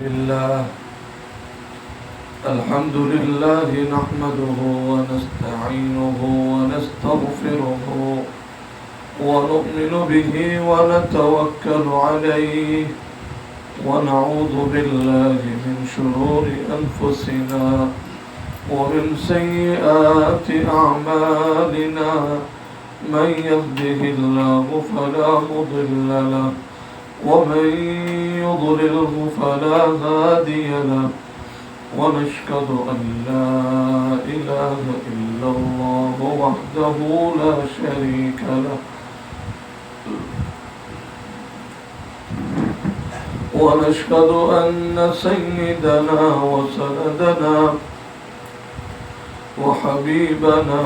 لله الحمد لله نحمده ونستعينه ونستغفره ونؤمن به ونتوكل عليه ونعوذ بالله من شرور أنفسنا ومن سيئات أعمالنا من يهده الله فلا مضل له ومن يضلله فلا هادي له ونشهد أن لا إله إلا الله وحده لا شريك له ونشهد أن سيدنا وسندنا وحبيبنا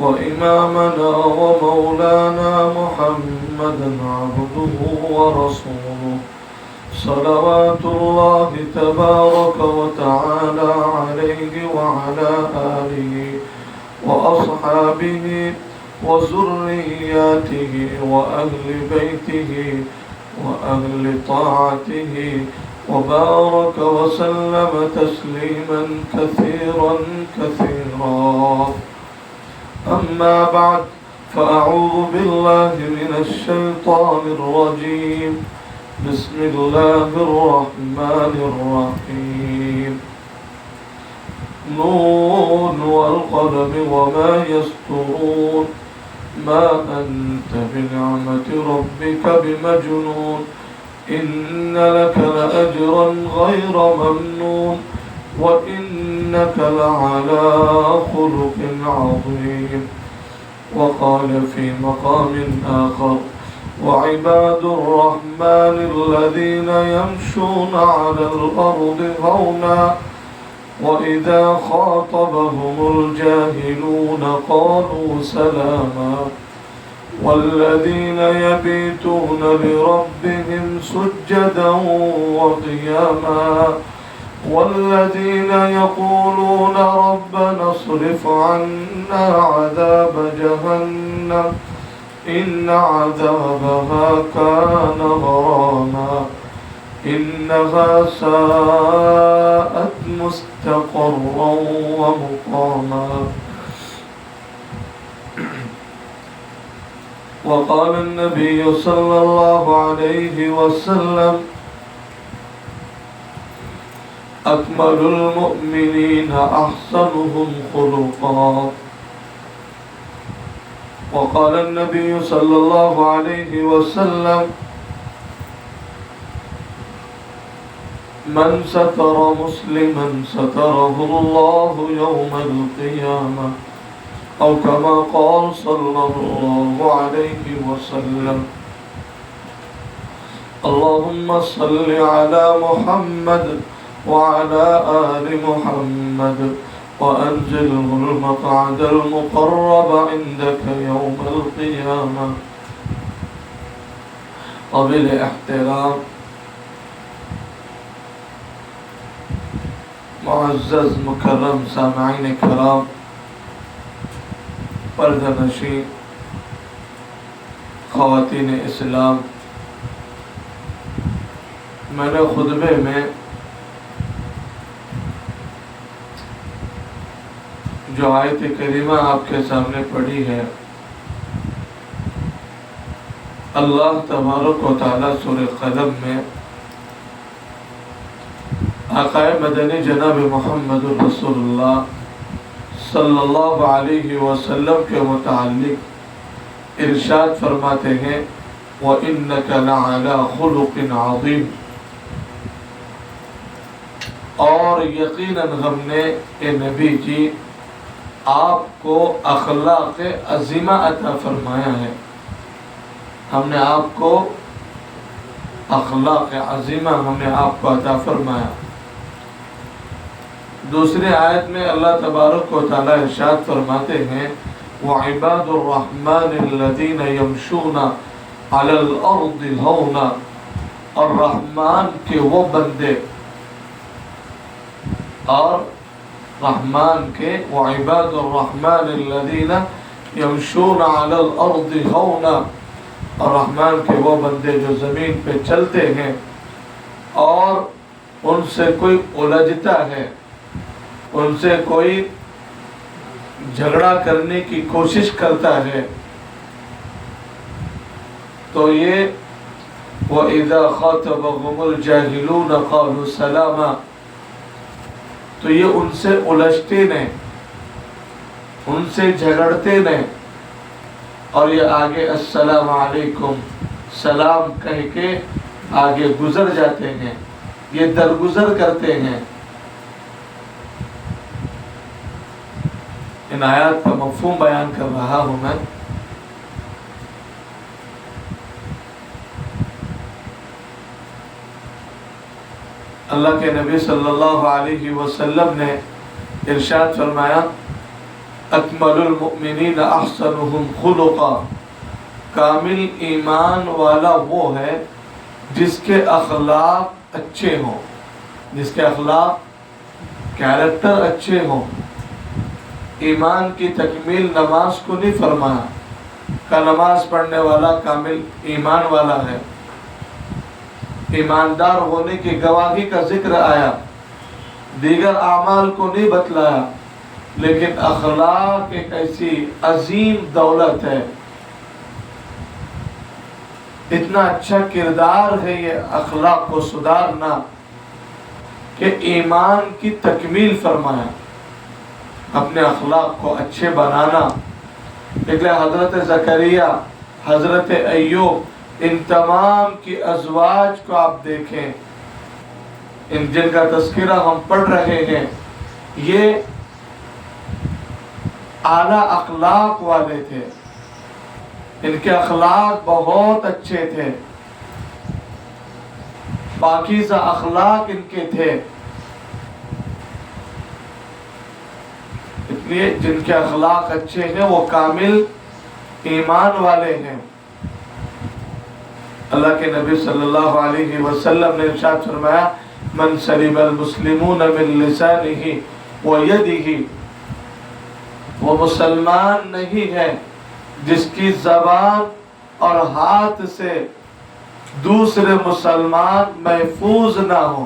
وإمامنا ومولانا محمدا عبده ورسوله صلوات الله تبارك وتعالى عليه وعلى آله وأصحابه وذرياته وأهل بيته وأهل طاعته وبارك وسلم تسليما كثيرا كثيرا. أما بعد فأعوذ بالله من الشيطان الرجيم. بسم الله الرحمن الرحيم. نون والقلم وما يسطرون ما أنت بنعمة ربك بمجنون إن لك لأجرا غير ممنون وإنك لعلى خلق عظيم. وقال في مقام آخر وعباد الرحمن الذين يمشون على الأرض هونا وإذا خاطبهم الجاهلون قالوا سلاما والذين يبيتون لربهم سجدا وقياما والذين يقولون ربنا اصرف عنا عذاب جهنم إن عذابها كان غراما إنها ساءت مستقرا ومقاما. وقال النبي صلى الله عليه وسلم أكمل المؤمنين أحسنهم خلقا. وقال النبي صلى الله عليه وسلم من ستر مسلما ستره الله يوم القيامة أو كما قال صلى الله عليه وسلم. اللهم صل على محمد وعلى آل محمد وأنزله المقعد المقرب عندك يوم القيامة. قابل احترام معزز مکرم سامعین کرام پردہ نشین خواتین اسلام، میں نے خطبے میں جو آیت کریمہ آپ کے سامنے پڑھی ہے، اللہ تبارک و تعالی سورہ قلم میں آقا مدنی جناب محمد رسول اللہ صلی اللہ علیہ وسلم کے متعلق ارشاد فرماتے ہیں وَإِنَّكَ لَعَلَى خُلُقٍ عَظِيمٍ، اور یقیناً ہم نے اے نبی جی آپ کو اخلاق عظیمہ عطا فرمایا ہے. ہم نے آپ کو اخلاق عظیمہ ہم نے آپ کو عطا فرمایا. دوسری آیت میں اللہ تبارک و تعالی ارشاد فرماتے ہیں وَعِبَادُ الرَّحْمَنِ الَّذِينَ يَمْشُونَ عَلَى الْأَرْضِ هَوْنًا، اور رحمان کے وہ بندے، اور رحمان کے وَعِبَادُ الرَّحْمَنِ الَّذِينَ يَمْشُونَ عَلَى الْأَرْضِ هَوْنًا، اور رحمان کے وہ بندے جو زمین پہ چلتے ہیں اور ان سے کوئی الجھتا ہے، ان سے کوئی جھگڑا کرنے کی کوشش کرتا ہے، تو یہ وَإِذَا خَاطَبَهُمُ الْجَاهِلُونَ قَالُوا سَلَامًا، تو یہ ان سے الجھتے نہیں، ان سے جھگڑتے نہیں، اور یہ آگے السلام علیکم سلام کہہ کے آگے گزر جاتے ہیں، یہ درگزر کرتے ہیں۔ ان آیات کا مفہوم بیان کر رہا ہوں میں۔ اللہ کے نبی صلی اللہ علیہ وسلم نے ارشاد فرمایا اکمل المؤمنین احسنهم خلقا، کامل ایمان والا وہ ہے جس کے اخلاق اچھے ہوں، جس کے اخلاق کیریکٹر اچھے ہوں۔ ایمان کی تکمیل نماز کو نہیں فرمایا کہ نماز پڑھنے والا کامل ایمان والا ہے، ایماندار ہونے کی گواہی کا ذکر آیا، دیگر اعمال کو نہیں بتلایا، لیکن اخلاق ایک ایسی عظیم دولت ہے، اتنا اچھا کردار ہے یہ اخلاق کو سدھارنا کہ ایمان کی تکمیل فرمایا، اپنے اخلاق کو اچھے بنانا۔ لیکن حضرت زکریا، حضرت ایوب، ان تمام کی ازواج کو آپ دیکھیں، ان جن کا تذکرہ ہم پڑھ رہے ہیں، یہ اعلیٰ اخلاق والے تھے، ان کے اخلاق بہت اچھے تھے، پاکیزہ اخلاق ان کے تھے، اس لیے جن کے اخلاق اچھے ہیں وہ کامل ایمان والے ہیں۔ اللہ کے نبی صلی اللہ علیہ وسلم نے ارشاد فرمایا من سلم المسلمون من لسانہ ویدہ، وہ مسلمان نہیں ہے جس کی زبان اور ہاتھ سے دوسرے مسلمان محفوظ نہ ہو،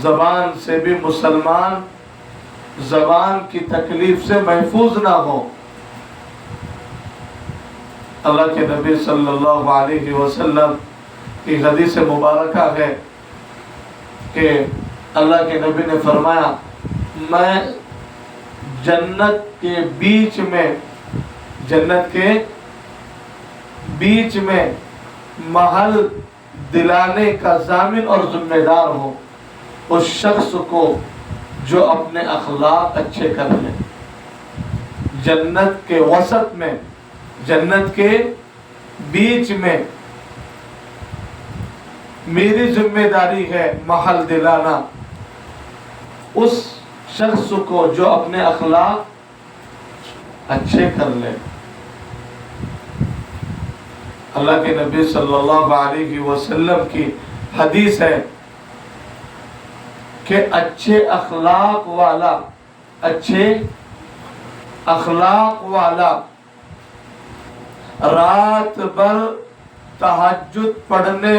زبان سے بھی مسلمان زبان کی تکلیف سے محفوظ نہ ہو۔ اللہ کے نبی صلی اللہ علیہ وسلم کی حدیث مبارکہ ہے کہ اللہ کے نبی نے فرمایا میں جنت کے بیچ میں محل دلانے کا ضامن اور ذمہ دار ہوں اس شخص کو جو اپنے اخلاق اچھے کر لے۔ جنت کے وسط میں، جنت کے بیچ میں میری ذمہ داری ہے محل دلانا اس شخص کو جو اپنے اخلاق اچھے کر لے۔ اللہ کے نبی صلی اللہ علیہ وسلم کی حدیث ہے کہ اچھے اخلاق والا رات بھر تہجد پڑھنے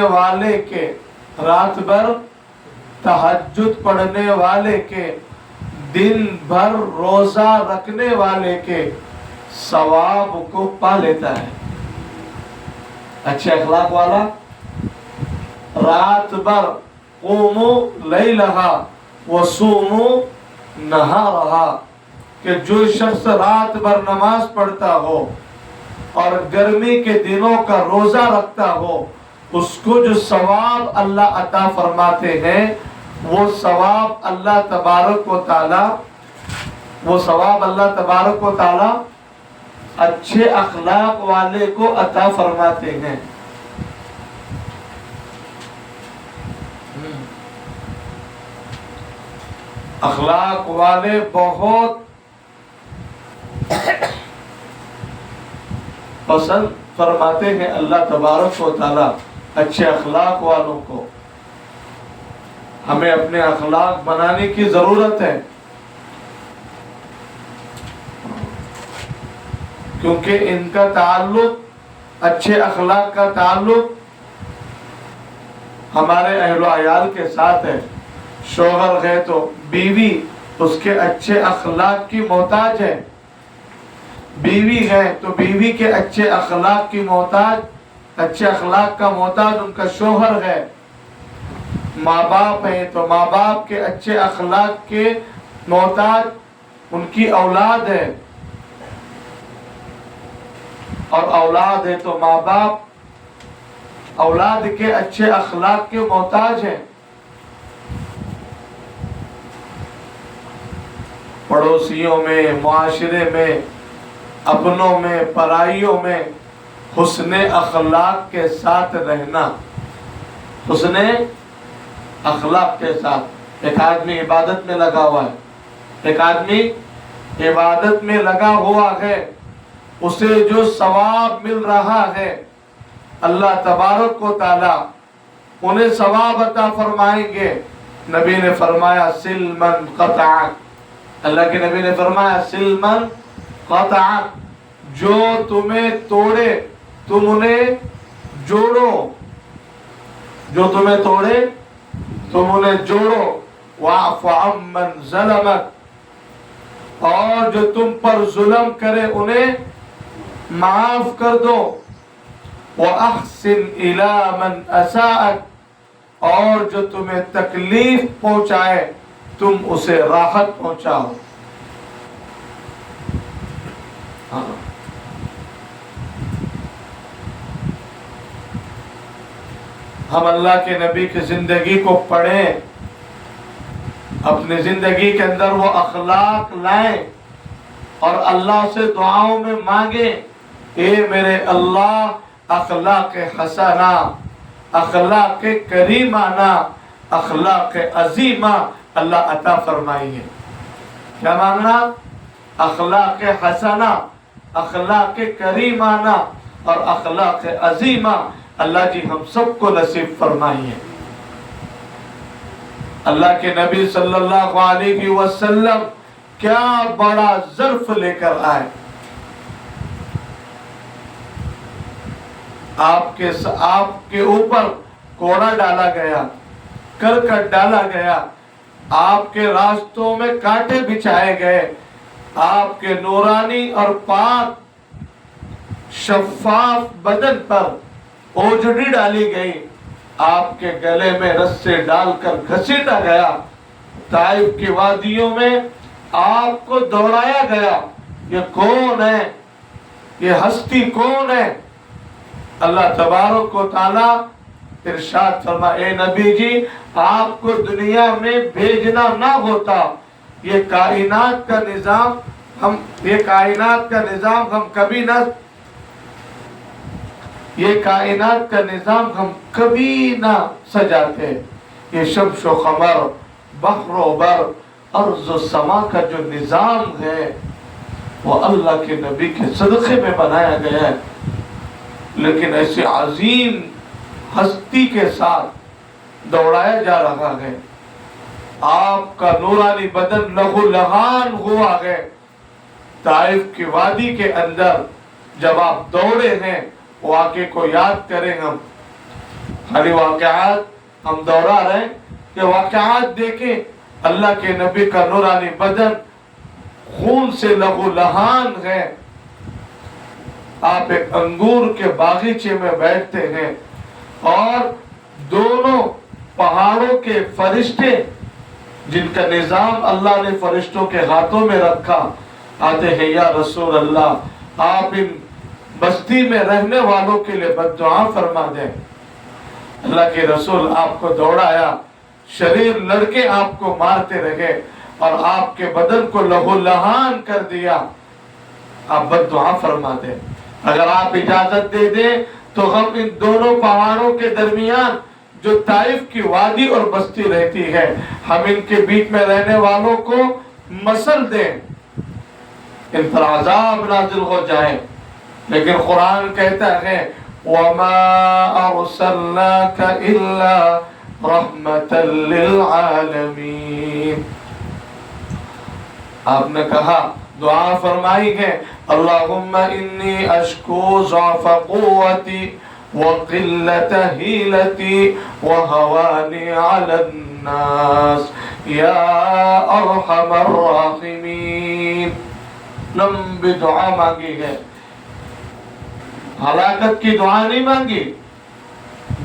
والے کے دن بھر روزہ رکھنے والے کے ثواب کو پا لیتا ہے۔ اچھے اخلاق والا رات بھر قوموا لیلہا وصوموا نہارہا، کہ جو شخص رات بھر نماز پڑھتا ہو اور گرمی کے دنوں کا روزہ رکھتا ہو، اس کو جو ثواب اللہ عطا فرماتے ہیں وہ ثواب اللہ تبارک و تعالی اچھے اخلاق والے کو عطا فرماتے ہیں۔ اخلاق والے بہت پسند فرماتے ہیں اللہ تبارک و تعالی اچھے اخلاق والوں کو۔ ہمیں اپنے اخلاق بنانے کی ضرورت ہے، کیونکہ ان کا تعلق، اچھے اخلاق کا تعلق ہمارے اہل و عیال کے ساتھ ہے، شوہر ہے تو بیوی اس کے اچھے اخلاق کی محتاج ہے، بیوی ہے تو بیوی کے اچھے اخلاق کی محتاج، اچھے اخلاق کا محتاج ان کا شوہر ہے، ماں باپ ہیں تو ماں باپ کے اچھے اخلاق کے محتاج ان کی اولاد ہے، اور اولاد ہے تو ماں باپ اولاد کے اچھے اخلاق کے محتاج ہیں۔ پڑوسیوں میں، معاشرے میں، اپنوں میں، پرائیوں میں حسن اخلاق کے ساتھ رہنا، حسن اخلاق کے ساتھ۔ ایک آدمی عبادت میں لگا ہوا ہے، ایک آدمی عبادت میں لگا ہوا ہے، اسے جو ثواب مل رہا ہے اللہ تبارک و تعالی انہیں ثواب عطا فرمائیں گے۔ نبی نے فرمایا سل من قطعک، اللہ کے نبی نے فرمایا سل من قطعک، جو تمہیں توڑے تم انہیں جوڑو، جو تمہیں توڑے تم انہیں جوڑو، واعف عمن ظلمک، اور جو تم پر ظلم کرے انہیں معاف کر دو، وَأَحْسِنْ إِلَىٰ مَنْ أَسَاءَكَ، اور جو تمہیں تکلیف پہنچائے تم اسے راحت پہنچاؤ۔ ہم اللہ کے نبی کی زندگی کو پڑھیں، اپنی زندگی کے اندر وہ اخلاق لائیں اور اللہ سے دعاؤں میں مانگیں، اے میرے اللہ اخلاق حسنہ، اخلاق کریمانہ، اخلاق عظیمہ اللہ عطا فرمائیے۔ کیا مانگنا؟ اخلاق حسنہ، اخلاق کریمانہ اور اخلاق عظیمہ اللہ جی ہم سب کو نصیب فرمائیے۔ اللہ کے نبی صلی اللہ علیہ وسلم کیا بڑا ظرف لے کر آئے، آپ کے اوپر کوڑا ڈالا گیا، کرکٹ ڈالا گیا، آپ کے راستوں میں کانٹے بچھائے گئے، آپ کے نورانی اور پاک شفاف بدن پر اوجڑی ڈالی گئی، آپ کے گلے میں رسے ڈال کر گھسیٹا گیا، طائف کی وادیوں میں آپ کو دوڑایا گیا۔ یہ کون ہے؟ یہ ہستی کون ہے؟ اللہ تبارک و تعالی ارشاد فرما، اے نبی جی آپ کو دنیا میں بھیجنا نہ ہوتا، یہ کائنات کا نظام ہم کبھی نہ سجاتے۔ یہ شمس و قمر، بحر و بر، ارض و سما کا جو نظام ہے وہ اللہ کے نبی کے صدقے میں بنایا گیا ہے، لیکن ایسے عظیم ہستی کے ساتھ دوڑایا جا رہا ہے، آپ کا نورانی بدن لہو لہان ہوا ہے۔ طائف کی وادی کے اندر جب آپ دوڑے ہیں، واقعے کو یاد کریں، ہم خالی واقعات ہم دوڑا رہے ہیں، یہ واقعات دیکھیں، اللہ کے نبی کا نورانی بدن خون سے لہو لہان ہے، آپ ایک انگور کے باغیچے میں بیٹھتے ہیں اور دونوں پہاڑوں کے فرشتے جن کا نظام اللہ نے فرشتوں کے ہاتھوں میں رکھا آتے ہیں، یا رسول اللہ آپ ان بستی میں رہنے والوں کے لیے بد دعا فرما دیں۔ اللہ کے رسول آپ کو دوڑایا، شریر لڑکے آپ کو مارتے رہے اور آپ کے بدن کو لہو لہان کر دیا، آپ بد دعا فرما دیں۔ اگر آپ اجازت دے دیں تو ہم ان دونوں پہاڑوں کے درمیان جو طائف کی وادی اور بستی رہتی ہے، ہم ان کے بیچ میں رہنے والوں کو مسل دیں، ان پر عذاب نازل ہو جائے۔ لیکن قرآن کہتا ہے وَمَا أَرْسَلْنَاكَ إِلَّا رَحْمَةً لِلْعَالَمِينَ۔ آپ نے کہا، دعا فرمائی ہے، اللہم انی اشکو ضعف قوتی وقلة حيلتي وهواني على الناس يا ارحم الراحمین. لمبی دعا مانگی ہے، ہلاکت کی دعا نہیں مانگی.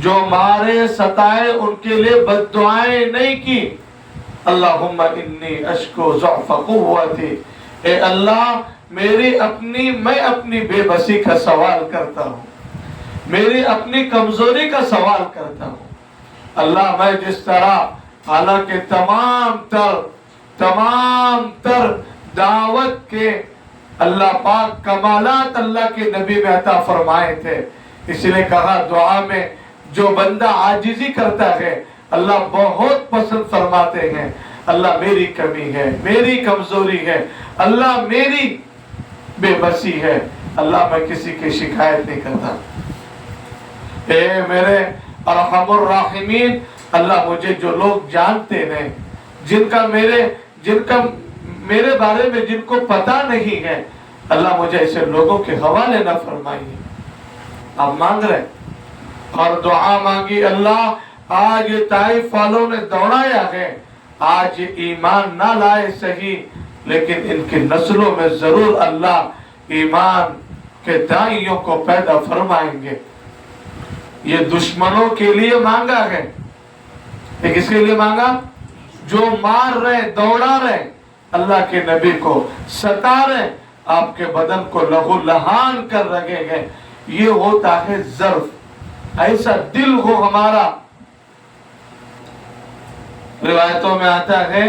جو مارے ستائے ان کے لیے بد دعائیں نہیں کی. اللہم انی اشکو ضعف قوتی، اے اللہ میں اپنی بے بسی کا سوال کرتا ہوں، میری اپنی کمزوری کا سوال کرتا ہوں. اللہ میں جس طرح حالانکہ تمام تر دعوت کے اللہ پاک کمالات اللہ کے نبی میں عطا فرمائے تھے، اس لیے کہا دعا میں جو بندہ عاجزی کرتا ہے اللہ بہت پسند فرماتے ہیں. اللہ میری کمی ہے، میری کمزوری ہے، اللہ میری بے بسی ہے، اللہ میں کسی کی شکایت نہیں کرتا. اے میرے ارحم الراحمین، اللہ مجھے جو لوگ جانتے ہیں، جن کا میرے بارے میں جن کو پتہ نہیں ہے، اللہ مجھے ایسے لوگوں کے حوالے نہ فرمائیے. آپ مانگ رہے اور دعا مانگی. اللہ آج یہ طائف والوں نے دوڑایا ہے، آج ایمان نہ لائے صحیح، لیکن ان کی نسلوں میں ضرور اللہ ایمان کے دائیوں کو پیدا فرمائیں گے. یہ دشمنوں کے لیے مانگا ہے. یہ کس کے لیے مانگا؟ جو مار رہے، دوڑا رہے، اللہ کے نبی کو ستا رہے، آپ کے بدن کو لہو لہان کر رکھے گئے. یہ ہوتا ہے ظرف، ایسا دل ہو ہمارا. روایتوں میں آتا ہے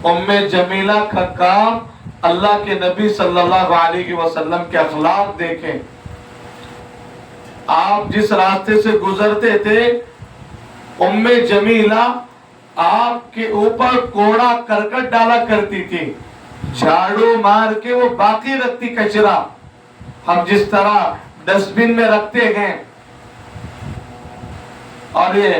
ام جمیلہ کا کام، اللہ کے نبی صلی اللہ علیہ وسلم کے اخلاق دیکھیں. آپ جس راستے سے گزرتے تھے ام جمیلہ آپ کے اوپر کوڑا کرکٹ ڈالا کرتی تھی، جھاڑو مار کے وہ باقی رکھتی کچرا. ہم جس طرح ڈسٹ بن میں رکھتے ہیں اور یہ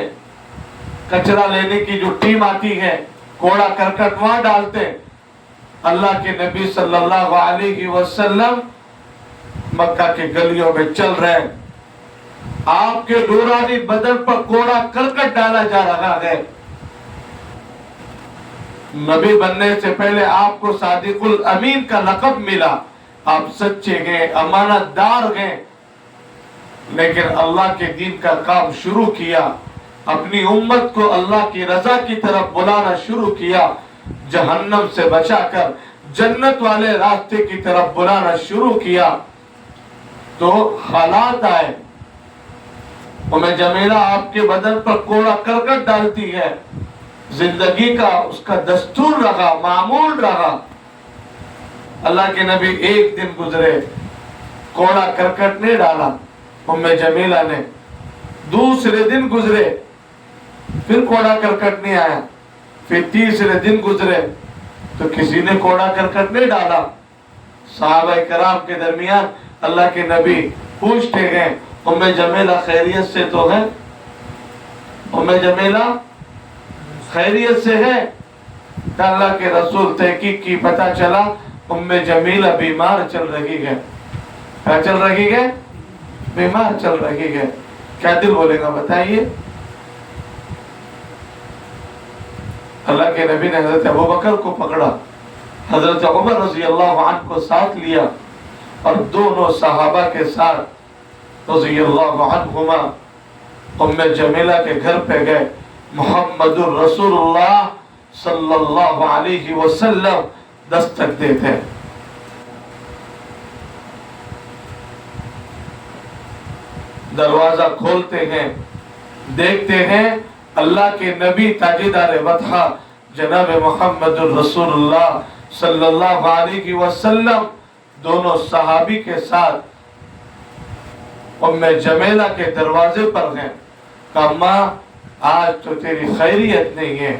کچرا لینے کی جو ٹیم آتی ہے کوڑا کرکٹ وہاں ڈالتے، اللہ کے نبی صلی اللہ علیہ وسلم مکہ کے گلیوں میں چل رہے، آپ کے نورانی بدن پر کوڑا کرکٹ ڈالا جا رہا ہے. نبی بننے سے پہلے آپ کو صادق الامین کا لقب ملا، آپ سچے ہیں، امانت دار ہیں، لیکن اللہ کے دین کا کام شروع کیا، اپنی امت کو اللہ کی رضا کی طرف بلانا شروع کیا، جہنم سے بچا کر جنت والے راستے کی طرف بلانا شروع کیا. تو حالات آئے، ام جمیلہ آپ کے بدن پر کوڑا کرکٹ ڈالتی ہے، زندگی کا اس کا دستور رہا، معمول رہا. اللہ کے نبی ایک دن گزرے کوڑا کرکٹ نہیں ڈالا ام جمیلہ نے، دوسرے دن گزرے پھر کوڑا کرکٹ نہیں آیا، پھر تیسرے دن گزرے تو کسی نے کوڑا کرکٹ نہیں ڈالا. صحابہ کرام کے درمیان اللہ کے نبی پوچھتے ہیں ام جمیلہ خیریت سے تو ہے؟ ام جمیلہ خیریت سے ہے؟ کہ اللہ کے رسول تحقیق کی پتہ چلا ام جمیلہ بیمار چل رہی ہے. کیا چل رہی ہے؟ بیمار چل رہی ہے. کیا دل بولے گا بتائیے؟ اللہ کے نبی نے حضرت ابوبکر کو پکڑا، حضرت عمر رضی اللہ عنہ کو ساتھ لیا اور دونوں صحابہ کے ساتھ رضی اللہ عنہما ام جمیلہ کے گھر پہ گئے. محمد الرسول اللہ صلی اللہ علیہ وسلم دستک دیتے، دروازہ کھولتے ہیں، دیکھتے ہیں اللہ کے نبی تاجدار وطحہ جناب محمد الرسول اللہ صلی اللہ علیہ وسلم دونوں صحابی کے ساتھ ام جمیلہ کے دروازے پر ہیں. کہا ماں آج تو تیری خیریت نہیں ہے،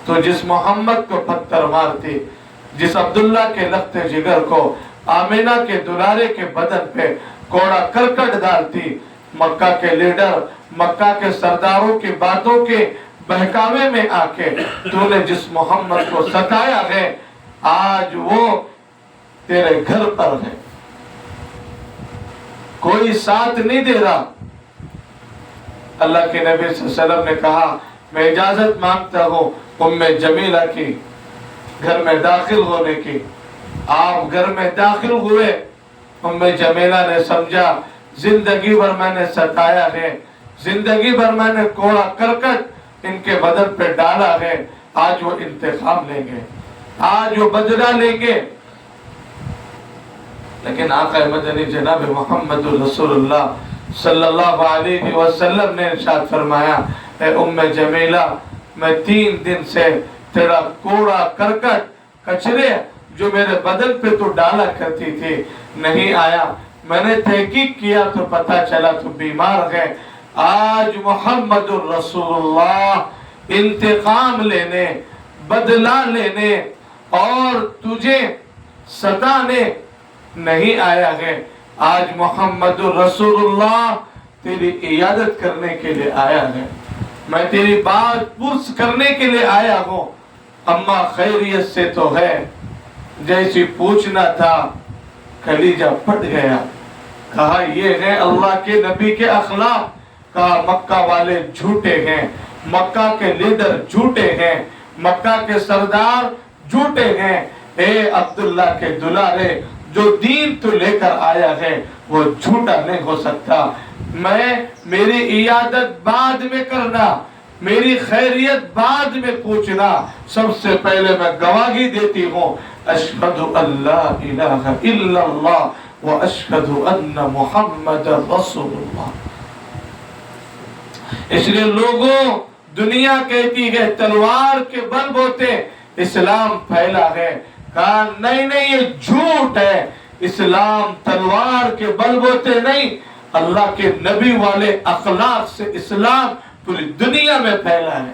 تو جس محمد کو پتھر مارتی، جس عبداللہ کے لخت جگر کو، آمینہ کے دلارے کے بدن پہ کوڑا کرکٹ ڈالتی، مکہ کے لیڈر، مکہ کے سرداروں کی باتوں کے بہکاوے میں آ کے تو نے جس محمد کو ستایا ہے، آج وہ تیرے گھر پر ہے، کوئی ساتھ نہیں دے رہا. اللہ کے نبی صلی اللہ علیہ وسلم نے کہا میں اجازت مانگتا ہوں ام جمیلہ کی گھر میں داخل ہونے کی۔ آپ گھر میں داخل ہوئے، ام جمیلہ نے سمجھا زندگی بھر میں نے ستایا ہے، زندگی بھر میں نے کوڑا کرکٹ ان کے بدن پہ ڈالا ہے، آج وہ انتقام لیں گے، آج وہ بدلہ لیں گے۔ لیکن آقا مدنی جناب محمد رسول اللہ صلی اللہ علیہ وسلم نے ارشاد فرمایا اے ام جمیلہ میں 3 دن سے تیرا کوڑا کرکٹ کچرے جو میرے بدن پہ تو ڈالا کرتی تھی نہیں آیا، میں نے تحقیق کیا تو پتا چلا تو بیمار ہے۔ آج محمد رسول اللہ انتقام لینے، بدلہ لینے اور تجھے ستانے نہیں آیا ہے، آج محمد رسول اللہ تیری عیادت کرنے کے لیے آیا ہے، میں تیری بات پرس کرنے کے لیے آیا ہوں۔ اما خیریت سے تو ہے؟ جیسی پوچھنا تھا کلیجہ پھٹ گیا۔ کہا یہ ہے اللہ کے نبی کے اخلاق، کہا مکہ والے جھوٹے ہیں، مکہ کے لیڈر جھوٹے ہیں، مکہ کے سردار جھوٹے ہیں، اے عبداللہ کے دلارے جو دین تو لے کر آیا ہے وہ جھوٹا نہیں ہو سکتا۔ میری عیادت بعد میں کرنا، میری خیریت بعد میں پوچھنا، سب سے پہلے میں گواہی دیتی ہوں اشہد ان لا الہ الا اللہ و اشہد ان محمد رسول اللہ۔ اس لیے لوگوں دنیا کہتی ہے تلوار کے بل بوتے اسلام پھیلا ہے، کہا نہیں نہیں یہ جھوٹ ہے، اسلام تلوار کے بل بوتے نہیں، اللہ کے نبی والے اخلاق سے اسلام پوری دنیا میں پھیلا ہے۔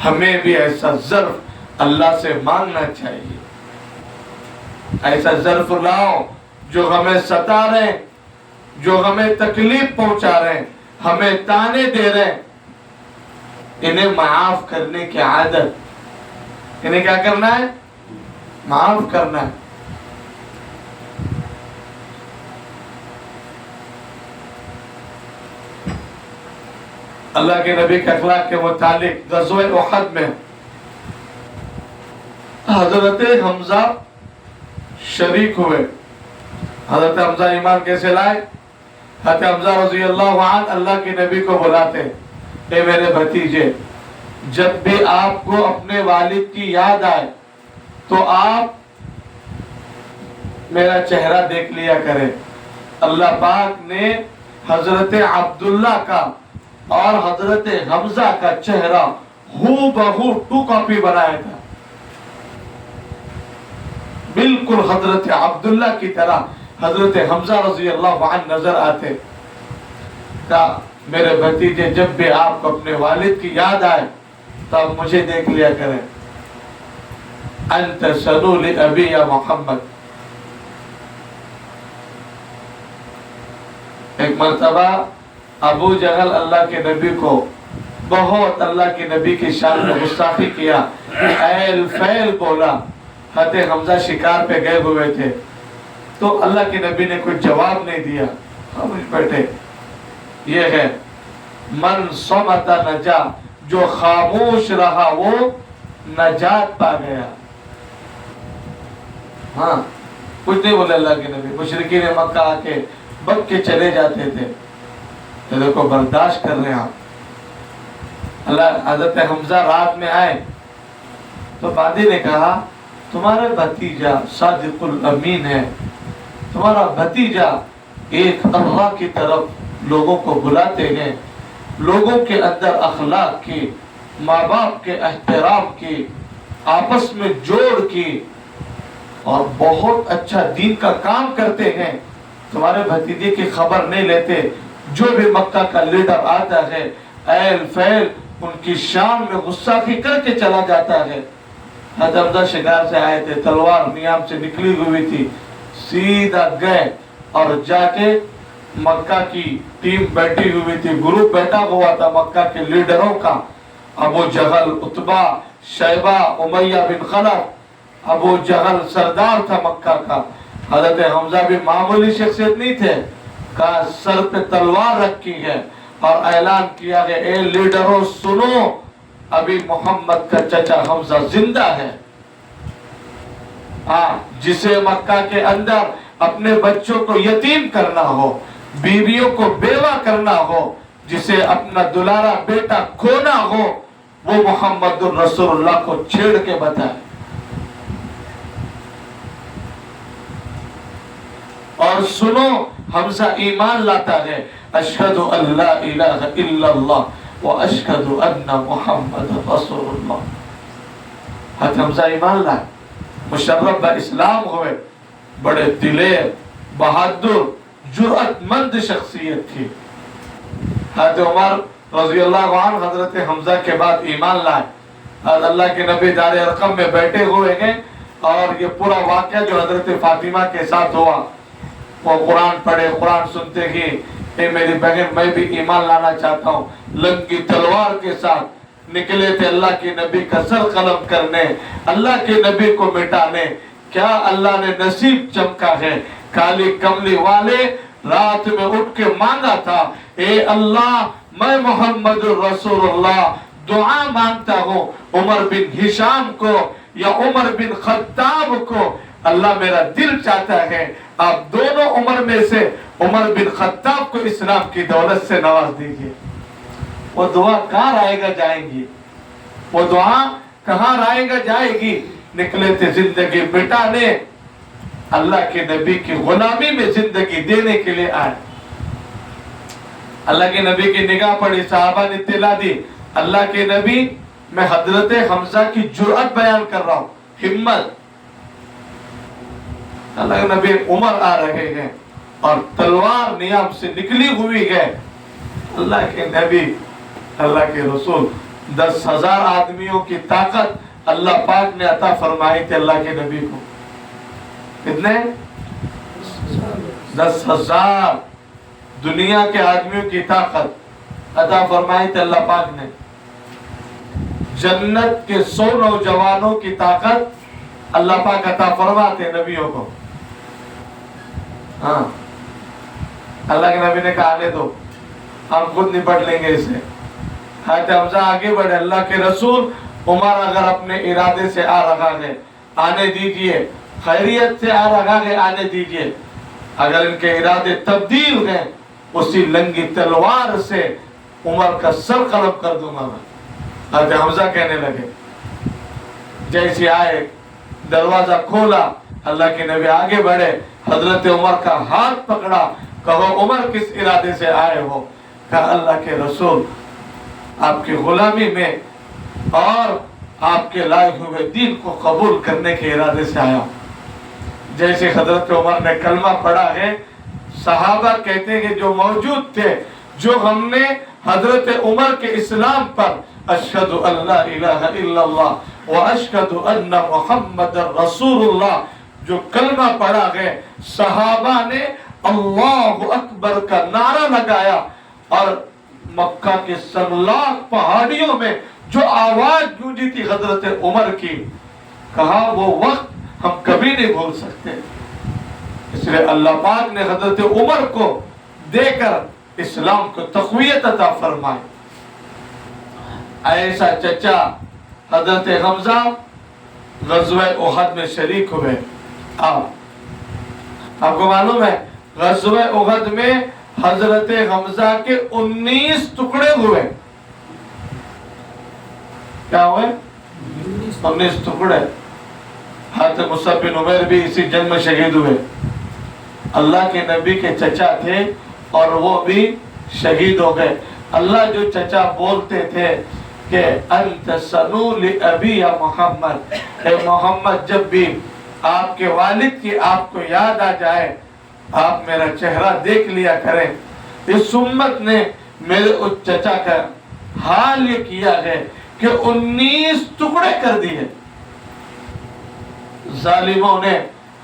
ہمیں بھی ایسا ظرف اللہ سے مانگنا چاہیے، ایسا ظرف لاؤ جو ہمیں ستا رہے، جو ہمیں تکلیف پہنچا رہے، ہمیں تانے دے رہے، انہیں معاف کرنے کی عادت، انہیں کیا کرنا ہے؟ معاف کرنا ہے۔ اللہ کے نبی کے اخلاق کے متعلق غزوہ احد میں حضرت حمزہ شریک ہوئے۔ حضرت حمزہ ایمان کیسے لائے؟ حضرت حمزہ رضی اللہ عنہ اللہ کے نبی کو بلاتے، اے میرے بھتیجے جب بھی آپ کو اپنے والد کی یاد آئے تو آپ میرا چہرہ دیکھ لیا کریں۔ اللہ پاک نے حضرت عبداللہ کا اور حضرت حمزہ کا چہرہ ہو بہو 2 کاپی بنایا تھا، بالکل حضرت عبداللہ کی طرح حضرت حمزہ رضی اللہ عنہ نظر آتے۔ کہا میرے بھتیجے جب بھی آپ کو اپنے والد کی یاد آئے تو آپ مجھے دیکھ لیا کریں۔ انت سنو لأبی یا محمد۔ ایک مرتبہ ابو جہل اللہ کے نبی کو بہت اللہ کے نبی کی شان میں گستاخی کیا، ایل فیل بولا۔ حضرت حمزہ شکار پہ گئے ہوئے تھے تو اللہ کے نبی نے کوئی جواب نہیں دیا، خاموش بیٹھے۔ یہ ہے من صمت نجا، جو خاموش رہا وہ نجات پا گیا۔ ہاں کچھ نہیں بولے اللہ کے نبی۔ مشرکین مکہ آ کے بک کے چلے جاتے تھے، تو دیکھو برداشت کر رہے ہیں آپ۔ اللہ حضرت حمزہ رات میں آئے تو باندی نے کہا تمہارا بھتیجا صادق الامین ہے، تمہارا بھتیجا ایک اللہ کی طرف لوگوں کو بلاتے ہیں، لوگوں کے اندر اخلاق کی، ماں باپ کے احترام کی، آپس میں جوڑ کی اور بہت اچھا دین کا کام کرتے ہیں۔ تمہارے بھتیجے کی خبر نہیں لیتے، جو بھی مکہ کا لیڈر آتا ہے ایل فیل ان کی شان میں غصہ کر کے چلا جاتا ہے۔ حضرت حمزہ شکار سے آئے تھے، تلوار نیام سے نکلی ہوئی تھی، سیدھا گئے اور جا کے مکہ کی ٹیم بیٹھی ہوئی تھی، گروپ بیٹھا ہوا تھا مکہ کے لیڈروں کا، ابو جہل، عتبہ، شیبہ، امیہ بن خلف۔ ابو جہل سردار تھا مکہ کا، حضرت حمزہ بھی معمولی شخصیت نہیں تھے، کہا سر پہ تلوار رکھی ہے اور اعلان کیا کہ اے لیڈروں سنو، ابھی محمد کا چچا حمزہ زندہ ہے۔ جسے مکہ کے اندر اپنے بچوں کو یتیم کرنا ہو، بیویوں کو بیوہ کرنا ہو، جسے اپنا دلارا بیٹا کھونا ہو، وہ محمد الرسول اللہ کو چھیڑ کے بتائے۔ اور سنو حمزہ ایمان لاتا ہے، اشہد ان لا الہ الا اللہ و اشہد ان محمد رسول اللہ۔ حضرت حمزہ ایمان لائے، مشرف با اسلام ہوئے، بڑے دلیر، بہادر، جرأت مند شخصیت تھی۔ حضرت عمر رضی اللہ عنہ حضرت حمزہ کے بعد ایمان لائے۔ حضرت اللہ کے نبی دار ارقم میں بیٹھے ہوئے ہیں اور یہ پورا واقعہ جو حضرت فاطمہ کے ساتھ ہوا، وہ قرآن پڑھے، قرآن سنتے ہی اے میری بہن میں بھی ایمان لانا چاہتا ہوں، لنگی تلوار کے ساتھ نکلے تھے اللہ کے نبی کا سر قلم کرنے، اللہ کے نبی کو مٹانے۔ کیا اللہ نے نصیب چمکا ہے، کالی کملی والے رات میں اٹھ کے مانگا تھا، اے اللہ میں محمد الرسول اللہ دعا مانگتا ہوں عمر بن ہشام کو یا عمر بن خطاب کو، اللہ میرا دل چاہتا ہے آپ دونوں عمر میں سے عمر بن خطاب کو اسلام کی دولت سے نواز دیجئے۔ وہ دعا کہاں رائے گا جائیں گی، وہ دعا کہاں رائے گا جائے گی؟ نکلے تھے زندگی مٹانے، اللہ کے نبی کی غلامی میں زندگی دینے کے لیے آئے۔ اللہ کے نبی کی نگاہ پڑی، صحابہ نے اطلاع دی، اللہ کے نبی میں حضرت حمزہ کی جرأت بیان کر رہا ہوں، ہمت۔ اللہ کے نبی عمر آ رہے ہیں اور تلوار نیام سے نکلی ہوئی ہے۔ اللہ کے نبی، اللہ کے رسول، 10,000 آدمیوں کی طاقت اللہ پاک نے عطا فرمائی تھی اللہ کے نبی کو۔ کتنے؟ 10,000 دنیا کے آدمیوں کی طاقت عطا فرمائی تھی اللہ پاک نے۔ جنت کے 100 نوجوانوں کی طاقت اللہ پاک عطا فرماتے نبیوں کو۔ ہاں، اللہ کے نبی نے کہا آنے دو، ہم خود نپٹ لیں گے اسے۔ حضرت حمزہ آگے بڑھے، اللہ کے رسول عمر اگر اپنے ارادے سے آ رہا ہے آنے دیجئے، خیریت سے آ رہا ہے آنے دیجئے، اگر ان کے ارادے تبدیل ہیں اسی لنگی تلوار سے عمر کا سر قلم کر دوں گا میں۔ حضرت حمزہ کہنے لگے، جیسے آئے دروازہ کھولا، اللہ کے نبی آگے بڑھے، حضرت عمر کا ہاتھ پکڑا، کہو عمر کس ارادے سے آئے ہو؟ کہا اللہ کے رسول آپ کی غلامی میں اور آپ کے لائے ہوئے دین کو قبول کرنے کے ارادے سے آیا ہوں۔ جیسے حضرت عمر نے کلمہ پڑھا ہے، صحابہ کہتے ہیں جو موجود تھے، جو ہم نے حضرت عمر کے اسلام پر اشہد ان لا الہ الا اللہ و اشہد ان محمد رسول اللہ جو کلمہ پڑھا ہے، صحابہ نے اللہ اکبر کا نعرہ لگایا اور مکہ کے سنلاخ پہاڑیوں میں جو آواز گونجی تھی حضرت عمر کی، کہا وہ وقت ہم کبھی نہیں بھول سکتے۔ اس لئے اللہ پاک نے حضرت عمر کو دے کر اسلام کو تقویت عطا فرمائی۔ ایسا چچا حضرت حمزہ غزوہ احد میں شریک ہوئے۔ آپ کو معلوم ہے غزوہ احد میں حضرت حمزہ کے 19 ٹکڑے ہوئے۔ کیا ہوئے؟ 19 ٹکڑے۔ حضرت مصعب بن عمیر بھی اسی جنگ میں شہید ہوئے۔ اللہ کے نبی کے چچا تھے اور وہ بھی شہید ہو گئے۔ اللہ جو چچا بولتے تھے کہ انت سنو لأبی یا محمد، اے محمد جب بھی آپ کے والد کی آپ کو یاد آ جائے آپ میرا چہرہ دیکھ لیا کریں۔ اس امت نے میرے اس چچا کا حال یہ کیا ہے کہ 19 ٹکڑے کر دیے۔ ظالموں نے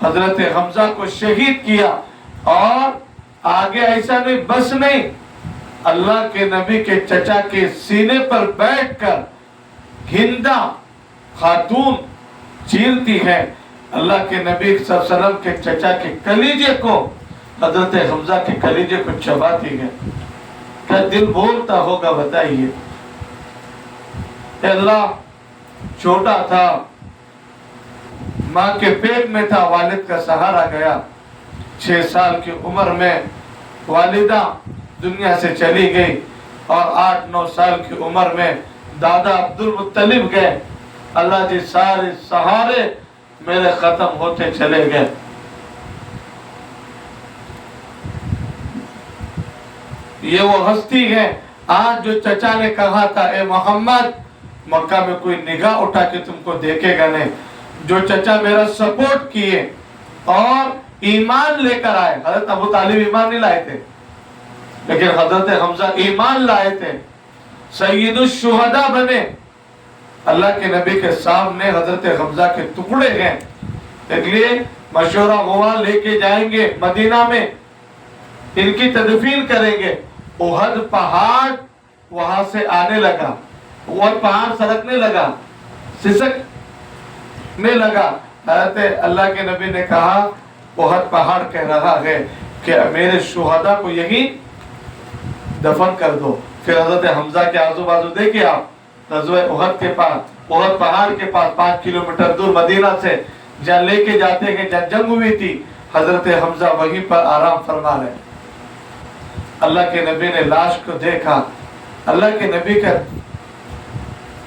حضرت حمزہ کو شہید کیا اور آگے ایسا نہیں، بس نہیں، اللہ کے نبی کے چچا کے سینے پر بیٹھ کر ہندہ خاتون چیرتی ہے، اللہ کے نبی صلی اللہ علیہ وسلم کے چچا کے کلیجے کو، حضرت حمزہ کے کلیجے کو چباتی گئے. کیا دل بولتا ہوگا بتائیے. اے اللہ، چھوٹا تھا، ماں کے پیٹ میں تھا، والد کا سہارا گیا. 6 سال کی عمر میں والدہ دنیا سے چلی گئی اور 8-9 سال کی عمر میں دادا عبد المطلب گئے. اللہ جی سارے سہارے میرے ختم ہوتے چلے گئے. یہ وہ ہستی ہے آج جو چچا نے کہا تھا اے محمد مکہ میں کوئی نگاہ اٹھا کے تم کو دیکھے گا نہیں. جو چچا میرا سپورٹ کیے اور ایمان لے کر آئے. حضرت ابو طالب ایمان نہیں لائے تھے لیکن حضرت حمزہ ایمان لائے تھے، سید الشہداء بنے. اللہ کے نبی کے سامنے حضرت حمزہ کے ٹکڑے ہیں. اس لیے مشورہ ہوا لے کے جائیں گے مدینہ میں، ان کی تدفین کریں گے. احد پہاڑ وہاں سے آنے لگا، احد پہاڑ سرکنے لگا، سسکنے لگا. حضرت اللہ کے نبی نے کہا احد پہاڑ کہہ رہا ہے کہ میرے شہداء کو یہی دفن کر دو. پھر حضرت حمزہ کے آزو بازو دیکھیں آپ، غزوہ احد کے پاس، احد پہاڑ کے پاس 5 کلومیٹر دور مدینہ سے جہاں لے کے جاتے ہیں، جہاں جنگ ہوئی تھی، حضرت حمزہ وہیں پر آرام فرما رہے. اللہ کے نبی نے لاش کو دیکھا. اللہ کے نبی کا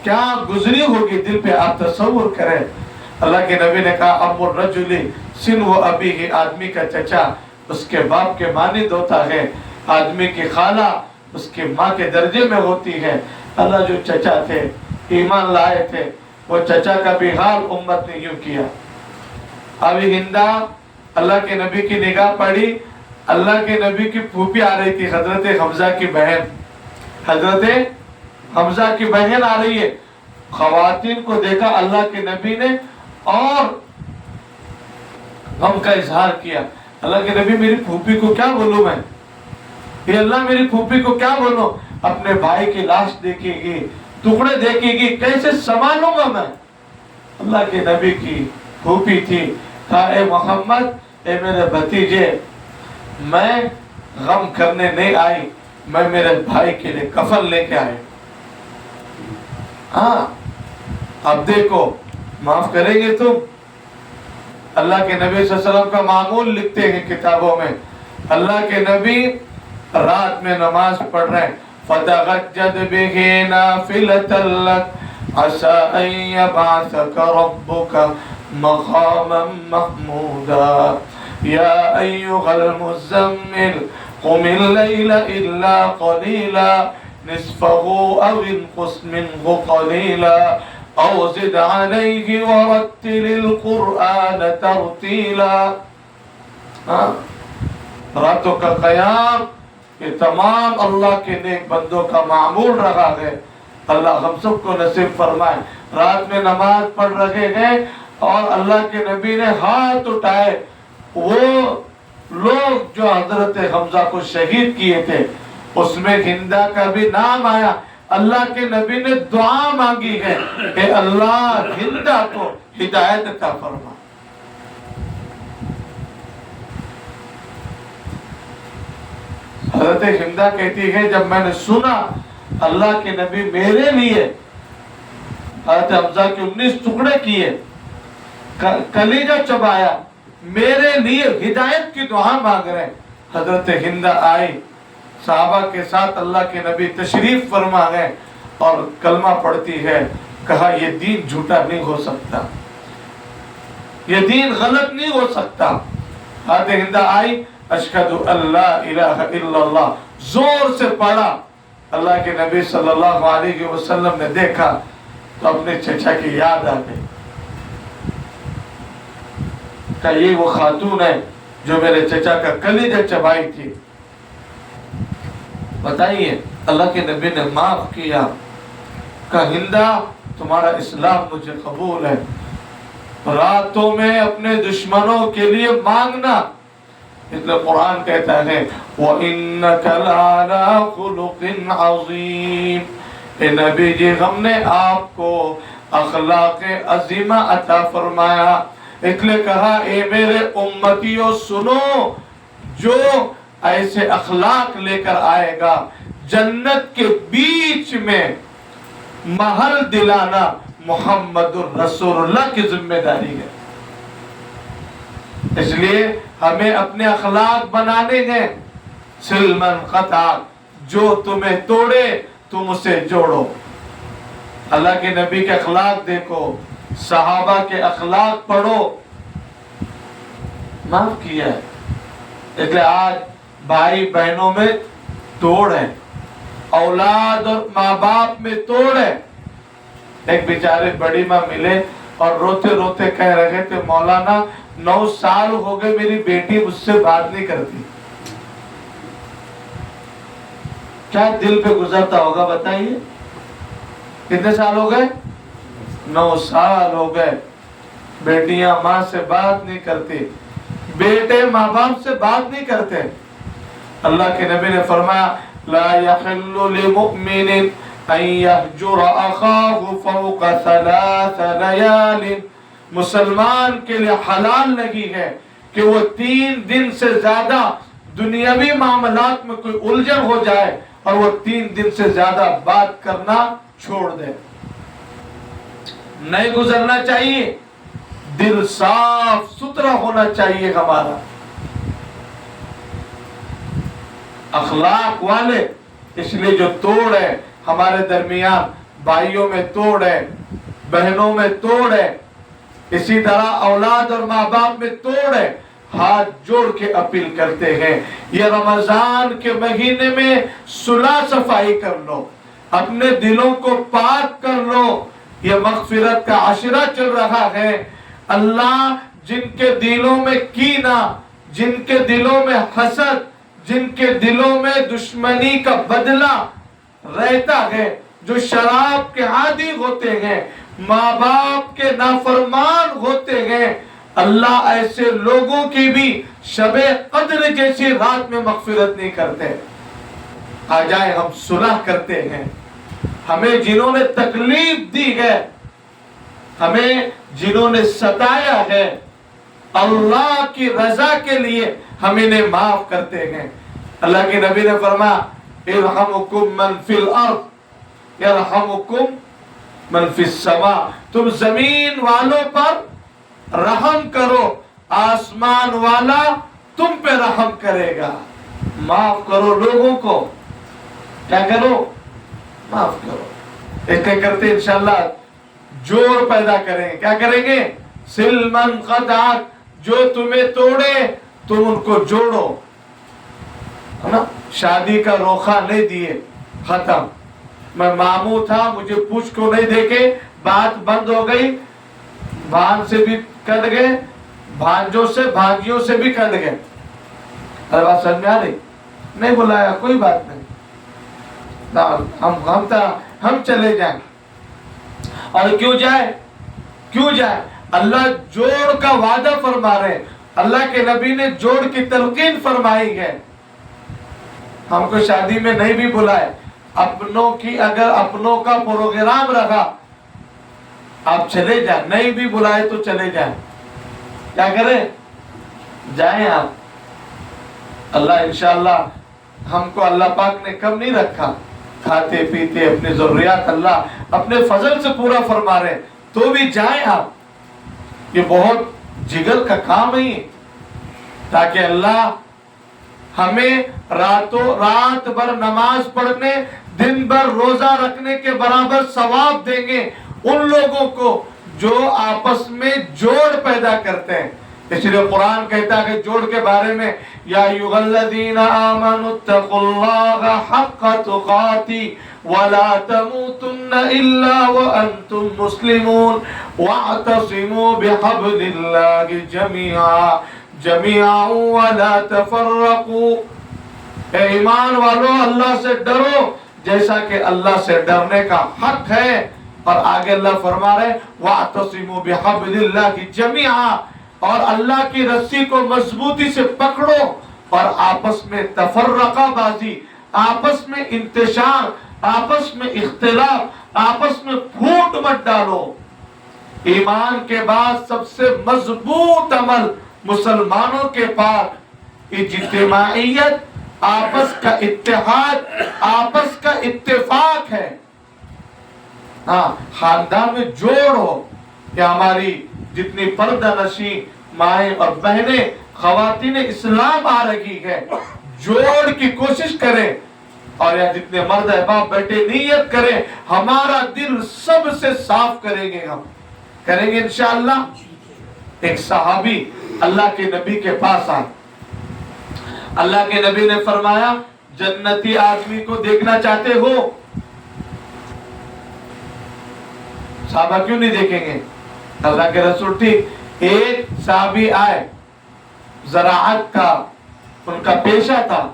کیا گزری ہوگی دل پہ آپ تصور کریں. اللہ کے نبی نے کہا ابو الرجل سنو ابیہ، آدمی کا چچا اس کے باپ کے مانند ہوتا ہے، آدمی کی خالہ اس کی ماں کے درجے میں ہوتی ہے. اللہ جو چچا تھے ایمان لائے تھے، وہ چچا کا بھی حال امت نے یوں کیا. ابھی ہندہ اللہ کے نبی کی نگاہ پڑی. اللہ کے نبی کی پھوپھی آ رہی تھی، حضرت حمزہ کی بہن، حضرت حمزہ کی بہن آ رہی ہے. خواتین کو دیکھا اللہ کے نبی نے اور غم کا اظہار کیا. اللہ کے نبی میری پھوپھی کو کیا بولوں میں، یہ اللہ میری پھوپھی کو کیا بولوں. اپنے بھائی کی لاش دیکھے گی، ٹکڑے دیکھے گی، کیسے سنبھالوں گا میں. اللہ کے نبی کی پھوپھی تھی. کہا اے محمد، اے میرے بھتیجے، میں غم کرنے نہیں آئی، میں میرے بھائی کے لیے کفن لے کے آئی. ہاں اب دیکھو، معاف کریں گے تم. اللہ کے نبی صلی اللہ علیہ وسلم کا معمول لکھتے ہیں کتابوں میں. اللہ کے نبی رات میں نماز پڑھ رہے ہیں. فَتَغَجَّدْ بِهِ نَافِلَةً لَكَ عَسَىٰ أَن يَبْعَثَكَ رَبُّكَ مَقَامًا مَحْمُودًا. يَا أَيُّهَا الْمُزَّمِّلُ قُمِ اللَّيْلَ إِلَّا قَلِيلًا نِصْفَهُ أَوِ انقُصْ مِنْهُ قَلِيلًا أَوْ زِدْ عَلَيْهِ وَرَتِّلِ الْقُرْآنَ تَرْتِيلًا. راتوں کا قیام یہ تمام اللہ کے نیک بندوں کا معمول رہا ہے. اللہ ہم سب کو نصیب فرمائے. رات میں نماز پڑھ رہے ہیں اور اللہ کے نبی نے ہاتھ اٹھائے. وہ لوگ جو حضرت حمزہ کو شہید کیے تھے اس میں ہندہ کا بھی نام آیا. اللہ کے نبی نے دعا مانگی ہے کہ اللہ ہندہ کو ہدایت عطا فرما. حضرت ہندہ کہتی ہے جب میں نے سنا اللہ کے نبی میرے لیے حضرت حمزہ کے 19 ٹکڑے کیے، کلیجہ چبایا، میرے لیے ہدایت کی دعا مانگ رہے. حضرت ہندہ آئی، صحابہ کے ساتھ اللہ کے نبی تشریف فرما گئے اور کلمہ پڑھتی ہے. کہا یہ دین جھوٹا نہیں ہو سکتا، یہ دین غلط نہیں ہو سکتا. حضرت ہندہ آئی، اشہد ان لا الہ الا اللہ زور سے پڑھا. اللہ کے نبی صلی اللہ علیہ وسلم نے دیکھا تو اپنے چچا کی یاد آ گئی. کہ یہ وہ خاتون ہے جو میرے چچا کا کلیجہ چبائی تھی. بتائیے اللہ کے نبی نے معاف کیا. کہ ہندہ تمہارا اسلام مجھے قبول ہے. راتوں میں اپنے دشمنوں کے لیے مانگنا. اس لئے قرآن کہتا ہے وَإِنَّكَ لَعَلَىٰ خُلُقٍ عَظِيمٍ. اے نبی جی ہم نے آپ کو اخلاق عظیمہ عطا فرمایا. اس لیے کہا اے میرے امتیوں سنو، جو ایسے اخلاق لے کر آئے گا جنت کے بیچ میں محل دلانا محمد الرسول اللہ کی ذمہ داری ہے۔ اس لیے ہمیں اپنے اخلاق بنانے ہیں۔ سلمن قطع، جو تمہیں توڑے تم اسے جوڑو۔ اللہ کے نبی کے اخلاق دیکھو، صحابہ کے اخلاق پڑھو، معاف کیا ہے۔ اس لیے آج بھائی بہنوں میں توڑ ہے، اولاد اور ماں باپ میں توڑ ہے۔ ایک بیچارے بڑی ماں ملے اور روتے روتے کہہ رہے تھے مولانا 9 سال ہو گئے میری بیٹی مجھ سے بات نہیں کرتی۔ کیا دل پہ گزرتا ہوگا بتائیے؟ کتنے سال ہو گئے؟ 9 سال ہو گئے، بیٹیاں ماں سے بات نہیں کرتی، بیٹے ماں باپ سے بات نہیں کرتے۔ اللہ کے نبی نے فرمایا لا يحل لمؤمن ان يهجر اخاه فوق 3 ليال، مسلمان کے لیے حلال نہیں ہے کہ وہ 3 دن سے زیادہ دنیاوی معاملات میں کوئی الجھن ہو جائے اور وہ 3 دن سے زیادہ بات کرنا چھوڑ دے۔ نہیں گزرنا چاہیے، دل صاف ستھرا ہونا چاہیے ہمارا، اخلاق والے۔ اس لیے جو توڑ ہے ہمارے درمیان، بھائیوں میں توڑ ہے، بہنوں میں توڑ ہے، اسی طرح اولاد اور ماں باپ میں توڑ ہے، ہاتھ جوڑ کے اپیل کرتے ہیں یہ رمضان کے مہینے میں صلح صفائی کر لو، اپنے دلوں کو پاک کر لو۔ یہ مغفرت کا عشرہ چل رہا ہے۔ اللہ جن کے دلوں میں کینہ، جن کے دلوں میں حسد، جن کے دلوں میں دشمنی کا بدلہ رہتا ہے، جو شراب کے عادی ہوتے ہیں، ماں باپ کے نافرمان ہوتے ہیں، اللہ ایسے لوگوں کی بھی شب قدر جیسی رات میں مغفرت نہیں کرتے۔ آ جائے ہم صلح کرتے ہیں۔ ہمیں جنہوں نے تکلیف دی ہے، ہمیں جنہوں نے ستایا ہے، اللہ کی رضا کے لیے ہم انہیں معاف کرتے ہیں۔ اللہ کے نبی نے فرمایا ارحمکم من فی الارض یرحمکم من فی السماء، تم زمین والوں پر رحم کرو، آسمان والا تم پہ رحم کرے گا۔ معاف کرو لوگوں کو، کیا کرو؟ معاف کرو۔ ایک کرتے انشاءاللہ جوڑ پیدا کریں گے۔ کیا کریں گے؟ سلمن قطعت، جو تمہیں توڑے تم ان کو جوڑو، ہے نا؟ شادی کا روخہ نہیں دیے، ختم۔ میں ماموں تھا، مجھے پوچھ کو نہیں دیکھے، بات بند ہو گئی، بھان سے بھی کٹ گئے، بھانجوں سے بھانجیوں سے بھی کٹ گئے۔ ارے بات سمجھ میں آ رہی؟ نہیں بلایا، کوئی بات نہیں، ہم چلے جائیں۔ اور کیوں جائے؟ کیوں جائے؟ اللہ جوڑ کا وعدہ فرما رہے، اللہ کے نبی نے جوڑ کی تلقین فرمائی ہے۔ ہم کو شادی میں نہیں بھی بلائے، اپنوں کی اگر اپنوں کا پروگرام رہا آپ چلے جائیں، نہیں بھی بلائے تو چلے جائیں، کیا کریں؟ جائیں آپ۔ اللہ انشاءاللہ ہم کو اللہ پاک نے کم نہیں رکھا، کھاتے پیتے اپنی ضروریات اللہ اپنے فضل سے پورا فرما رہے، تو بھی جائیں آپ۔ یہ بہت جگر کا کام ہے، تاکہ اللہ ہمیں رات بھر نماز پڑھنے، دن بھر روزہ رکھنے کے برابر ثواب دیں گے ان لوگوں کو جو آپس میں جوڑ پیدا کرتے ہیں۔ اس لیے قرآن کہتا ہے کہ جوڑ کے بارے میں یا ایھا الذین آمنوا اتقوا اللہ حق تقاته ولا تموتن الا وانتم مسلمون واعتصموا بحبل اللہ جميعا ولا تفرقوا۔ اے ایمان والو، اللہ سے ڈرو جیسا کہ اللہ سے ڈرنے کا حق ہے۔ اور آگے اللہ فرما رہے وَاعْتَصِمُوا بِحَبْلِ اللَّهِ جَمِيعًا، اور اللہ کی رسی کو مضبوطی سے پکڑو، اور آپس میں تفرقہ بازی، آپس میں انتشار، آپس میں اختلاف، آپس میں پھوٹ مت ڈالو۔ ایمان کے بعد سب سے مضبوط عمل مسلمانوں کے پاس اجتماعیت، آپس کا اتحاد، آپس کا اتفاق ہے۔ ہاں، خاندان میں جوڑ ہو کہ ہماری جتنی پردہ نشین مائیں اور بہنیں، خواتین اسلام آ رہی ہے، جوڑ کی کوشش کریں، اور یہاں جتنے مرد احباب بیٹھے نیت کریں، ہمارا دل سب سے صاف کریں گے، ہم کریں گے انشاءاللہ۔ ایک صحابی اللہ کے نبی کے پاس آئے، اللہ کے نبی نے فرمایا جنتی آدمی کو دیکھنا چاہتے ہو؟ صحابہ کیوں نہیں دیکھیں گے؟ اللہ کے رسول ٹھیک۔ ایک صحابی آئے، زراعت کا ان کا پیشہ تھا،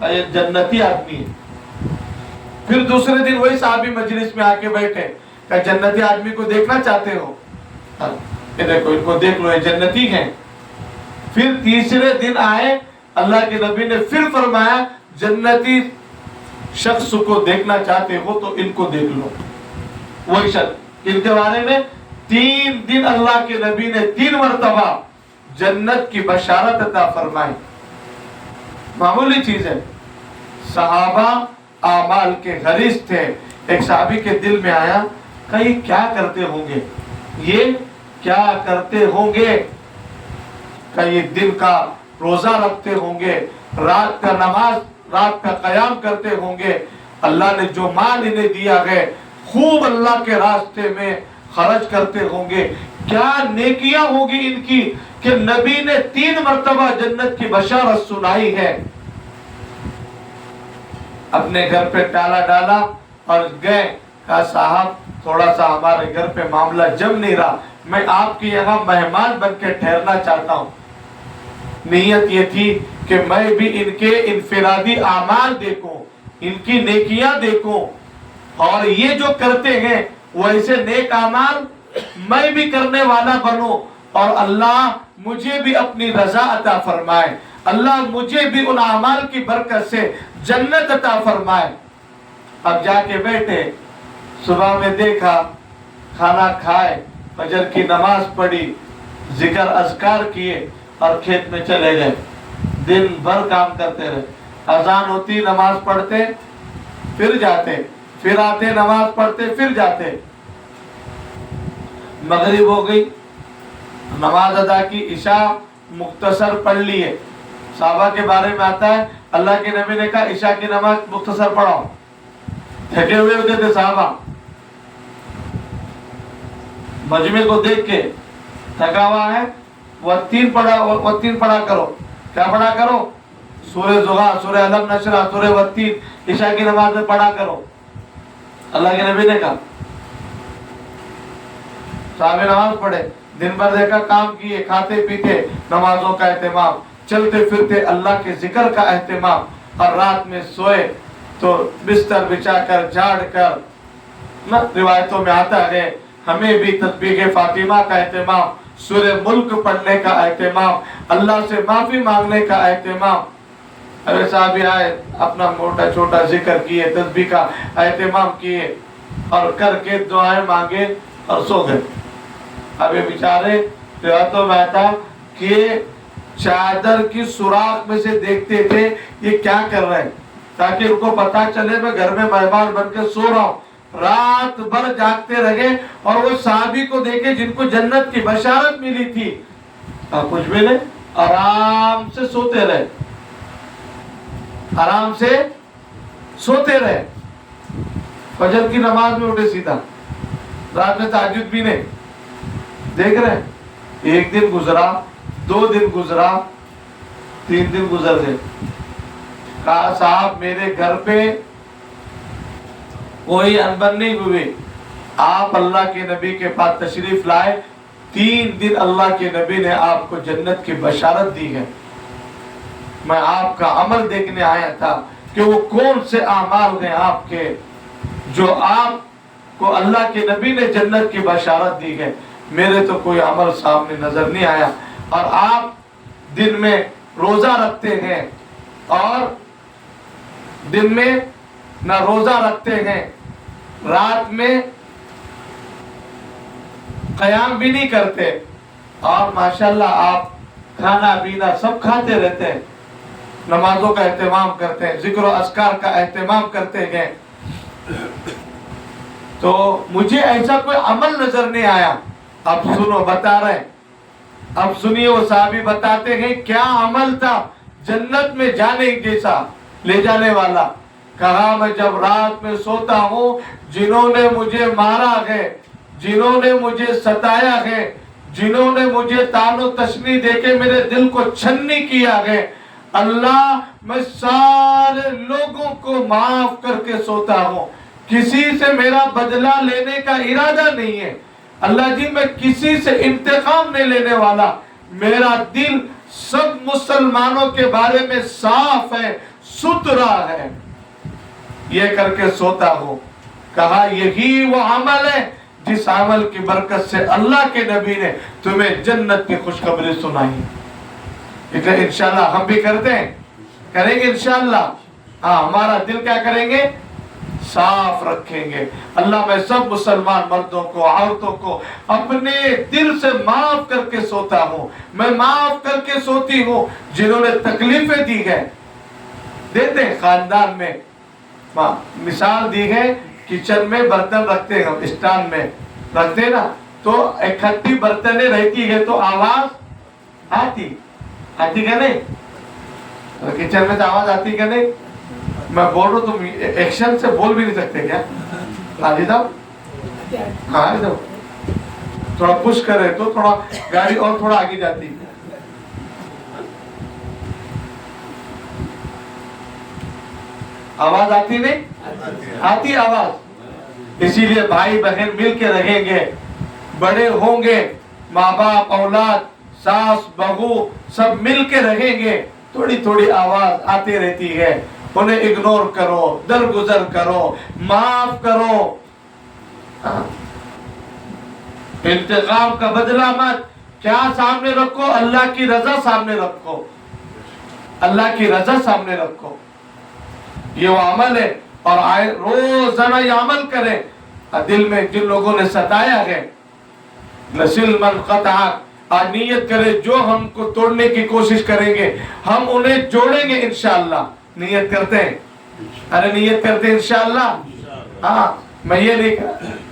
یہ جنتی آدمی ہے۔ پھر دوسرے دن وہی صحابی مجلس میں آ کے بیٹھے، کہ جنتی آدمی کو دیکھنا چاہتے ہو؟ یہ دیکھو ان کو دیکھ لو، یہ جنتی ہیں۔ پھر تیسرے دن آئے، اللہ کے نبی نے پھر فرمایا جنتی شخص کو دیکھنا چاہتے ہو تو ان کو دیکھ لو۔ وہی شخص، ان کے بارے میں 3 دن اللہ کے نبی نے 3 مرتبہ جنت کی بشارت عطا فرمائی۔ معمولی چیز ہے۔ صحابہ اعمال کے غریض تھے۔ ایک صحابی کے دل میں آیا کہ یہ کیا کرتے ہوں گے، یہ کیا کرتے ہوں گے، کہ یہ دن کا روزہ رکھتے ہوں گے، رات کا نماز، رات کا قیام کرتے ہوں گے، اللہ نے جو مال انہیں دیا ہے خوب اللہ کے راستے میں خرچ کرتے ہوں گے، کیا نیکیاں ہوگی ان کی کہ نبی نے 3 مرتبہ جنت کی بشارت سنائی ہے۔ اپنے گھر پہ ٹالا ڈالا اور گئے، کہا صاحب تھوڑا سا ہمارے گھر پہ معاملہ جم نہیں رہا، میں آپ کے یہاں مہمان بن کے ٹھہرنا چاہتا ہوں۔ نیت یہ تھی کہ میں بھی ان کے انفرادی اعمال دیکھوں، ان کی نیکیاں دیکھوں، اور یہ جو کرتے ہیں ویسے نیک اعمال میں بھی کرنے والا بنوں، اور اللہ مجھے بھی اپنی رضا عطا فرمائے، اللہ مجھے بھی ان اعمال کی برکت سے جنت عطا فرمائے۔ اب جا کے بیٹھے، صبح میں دیکھا، کھانا کھائے، فجر کی نماز پڑھی، ذکر اذکار کیے اور کھیت میں چلے گئے، دن بھر کام کرتے رہے۔ اذان ہوتی نماز پڑھتے پھر جاتے، پھر آتے نماز پڑھتے پھر جاتے۔ مغرب ہو گئی، نماز ادا کی، عشاء مختصر پڑھ لیے۔ صحابہ کے بارے میں آتا ہے اللہ کے نبی نے کہا عشاء کی نماز مختصر پڑھاؤ، تھکے ہوئے ہوتے تھے صحابہ، مجمع کو دیکھ کے تھکا ہوا ہے، والتین پڑھا کرو۔ کیا پڑھا کرو؟ سورہ زغا، سورہ علم نشرہ، سورہ والتین عشاء کی نماز میں پڑھا کرو، اللہ کے نبی نے کہا۔ صحابہ نماز پڑھے، دن بھر دیکھا کام کیے، کھاتے پیتے، نمازوں کا اہتمام، چلتے پھرتے اللہ کے ذکر کا اہتمام، اور رات میں سوئے تو بستر بچھا کر جھاڑ کر، روایتوں میں آتا ہے ہمیں بھی تسبیح فاطمہ کا اہتمام، سورہ ملک پڑھنے کا اہتمام، اللہ سے معافی مانگنے کا اہتمام۔ ارے صحابی آئے، اپنا موٹا چھوٹا ذکر کیے، تسبیح کا اہتمام کیے، اور کر کے دعائیں مانگے اور سو گئے۔ اب یہ بیچارے روایتوں میں آتا کہ چادر کی سوراخ میں سے دیکھتے تھے یہ کیا کر رہے ہیں، تاکہ ان کو پتا چلے میں گھر میں مہمان بن کے سو رہا ہوں۔ رات بھر جاگتے رہے اور وہ صحابی کو دیکھے جن کو جنت کی بشارت ملی تھی، کچھ بھی نہیں، آرام سے سوتے رہے، آرام سے سوتے رہے، فجر کی نماز میں اٹھے سیدھا، رات میں تہجد بھی نہیں۔ دیکھ رہے، ایک دن گزرا، 2 دن گزرا، 3 دن گزر گئے، کہا صاحب میرے گھر پہ کوئی انبن نہیں ہوئی، آپ اللہ کے نبی کے پاس تشریف لائے، 3 دن اللہ کے نبی نے آپ کو جنت کی بشارت دی ہے، میں آپ کا عمل دیکھنے آیا تھا کہ وہ کون سے اعمال ہیں آپ کے جو آپ کو اللہ کے نبی نے جنت کی بشارت دی ہے، میرے تو کوئی عمل سامنے نظر نہیں آیا، اور آپ دن میں روزہ رکھتے ہیں اور دن میں نہ روزہ رکھتے ہیں، رات میں قیام بھی نہیں کرتے، اور ماشاءاللہ آپ کھانا پینا سب کھاتے رہتے ہیں، نمازوں کا اہتمام کرتے ہیں، ذکر و اذکار کا اہتمام کرتے ہیں، تو مجھے ایسا کوئی عمل نظر نہیں آیا۔ اب سنو، بتا رہے ہیں، اب سنیے، وہ صحابی بتاتے ہیں کیا عمل تھا جنت میں جانے جیسا، لے جانے والا۔ کہا میں جب رات میں سوتا ہوں، جنہوں نے مجھے مارا ہے، جنہوں نے مجھے ستایا ہے، جنہوں نے مجھے تان و تشنی دے کے میرے دل کو چھنی کیا ہے، اللہ میں سارے لوگوں کو معاف کر کے سوتا ہوں، کسی سے میرا بدلہ لینے کا ارادہ نہیں ہے، اللہ جی میں کسی سے انتقام نہیں لینے والا، میرا دل سب مسلمانوں کے بارے میں صاف ہے، ستھرا ہے، یہ کر کے سوتا ہوں۔ کہا یہی وہ عمل ہے جس عمل کی برکت سے اللہ کے نبی نے تمہیں جنت کی خوشخبری سنائی، لیکن انشاءاللہ ہم بھی کرتے ہیں، کریں گے انشاءاللہ۔ ہاں، ہمارا دل کیا کریں گے؟ صاف رکھیں گے۔ اللہ میں سب مسلمان مردوں کو، عورتوں کو اپنے دل سے معاف کر کے سوتا ہوں، میں معاف کر کے سوتی ہوں جنہوں نے تکلیفیں دی ہے، دیتے ہیں خاندان میں، مثال دی ہے، کچن میں برتن رکھتے ہیں، اسٹان میں رکھتے ہیں نا، تو اکٹھی برتنیں رہتی ہے تو آواز آتی کہ نہیں؟ کچن میں تو آواز آتی کہ نہیں؟ میں بول رہا ہوں، تم ایکشن سے بول بھی نہیں سکتے کیا؟ آجی صاحب، ہاں آجی صاحب، تھوڑا پش کرے تو تھوڑا گاڑی اور تھوڑا آگے جاتی۔ آواز آتی نہیں؟ آتی آواز۔ اسی لیے بھائی بہن مل کے رہیں گے، بڑے ہوں گے، ماں باپ اولاد ساس بہو سب مل کے رہیں گے، تھوڑی تھوڑی آواز آتی رہتی ہے، انہیں اگنور کرو، درگزر کرو، معاف کرو، انتقام کا بدلہ مت، کیا سامنے رکھو؟ اللہ کی رضا سامنے رکھو، اللہ کی رضا سامنے رکھو، یہ وہ عمل ہے، اور روزانہ یہ عمل کریں۔ دل میں جن لوگوں نے ستایا ہے، لسل من قطعک، آج نیت کرے جو ہم کو توڑنے کی کوشش کریں گے ہم انہیں جوڑیں گے انشاءاللہ، نیت کرتے ہیں، ارے نیت کرتے ہیں انشاءاللہ۔ ہاں، میں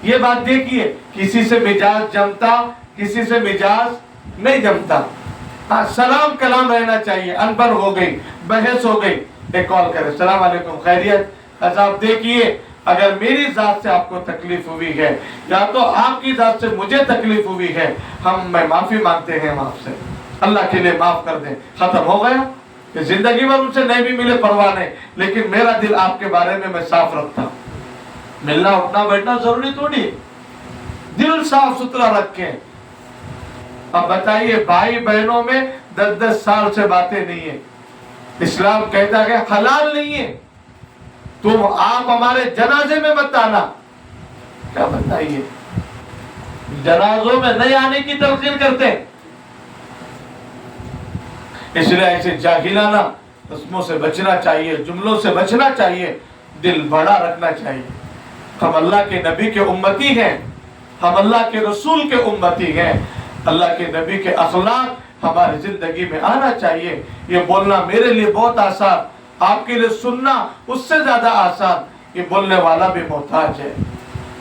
یہ بات دیکھیے، کسی سے مزاج جمتا، کسی سے مزاج نہیں جمتا، ہاں سلام کلام رہنا چاہیے، انبر ہو گئی، بحث ہو گئی، ایک کال کرے، السلام علیکم، خیریت؟ آپ دیکھیے، اگر میری ذات سے آپ کو تکلیف ہوئی ہے یا تو آپ کی ذات سے مجھے تکلیف ہوئی ہے، میں معافی مانگتے ہیں آپ سے، اللہ کے لیے معاف کر دیں، ختم ہو گیا۔ کہ زندگی میں ان سے نہیں بھی ملے پرواہ نہیں، لیکن میرا دل آپ کے بارے میں صاف رکھتا ہوں۔ ملنا اٹھنا بیٹھنا ضروری تھوڑی، دل صاف ستھرا رکھیں۔ اب بتائیے، بھائی بہنوں میں 10-10 سال سے باتیں نہیں ہیں، اسلام کہتا ہے کہ حلال نہیں ہے، تم آپ ہمارے جنازے میں مت آنا، کیا بتائیے، جنازوں میں نہیں آنے کی تلقین کرتے، اس لیے ایسے جاہلانہ رسموں سے بچنا چاہیے، جملوں سے بچنا چاہیے، دل بڑا رکھنا چاہیے۔ ہم اللہ کے نبی کے امتی ہیں، ہم اللہ کے رسول کے امتی ہیں، اللہ کے نبی کے اخلاق ہماری زندگی میں آنا چاہیے۔ یہ بولنا میرے لیے بہت آسان، آپ کے لیے سننا اس سے زیادہ آسان، یہ بولنے والا بھی محتاج ہے۔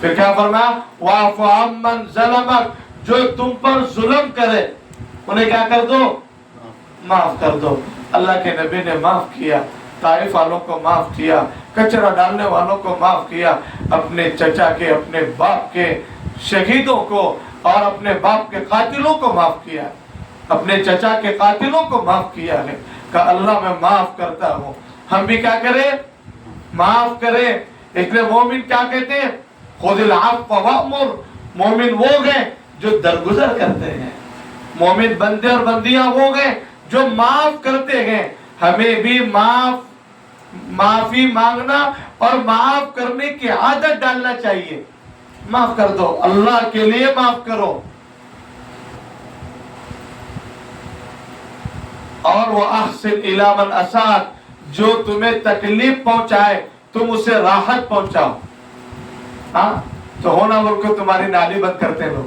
پھر کیا فرمایا؟ وَاعْفُ عَمَّنْ ظَلَمَكَ، جو تم پر ظلم کرے انہیں کیا کر دو؟ معاف کر دو۔ اللہ کے نبی نے معاف کیا، طائف والوں کو معاف کیا، کچرا ڈالنے والوں کو معاف کیا، اپنے چچا کے، اپنے باپ کے شہیدوں کو اور اپنے باپ کے قاتلوں کو معاف کیا، اپنے چچا کے قاتلوں کو معاف کیا ہے، کہ اللہ میں معاف کرتا ہوں۔ ہم بھی کیا کریں؟ معاف کریں۔ اس لیے مومن کیا کہتے ہیں؟ خُذِ الْعَفْوَ وَأْمُرْ، مومن وہ گئے جو درگزر کرتے ہیں، مومن بندے اور بندیاں وہ گئے جو معاف کرتے ہیں۔ ہمیں بھی معافی مانگنا اور معاف کرنے کی عادت ڈالنا چاہیے۔ معاف کر دو، اللہ کے لیے معاف کرو۔ اور وَأَحْسِنْ إِلَىٰ مَنْ أَسَاءَ، جو تمہیں تکلیف پہنچائے تم اسے راحت پہنچاؤ۔ ہاں تو ہونا ملک کو تمہاری نالی بند کرتے ہیں لوگ،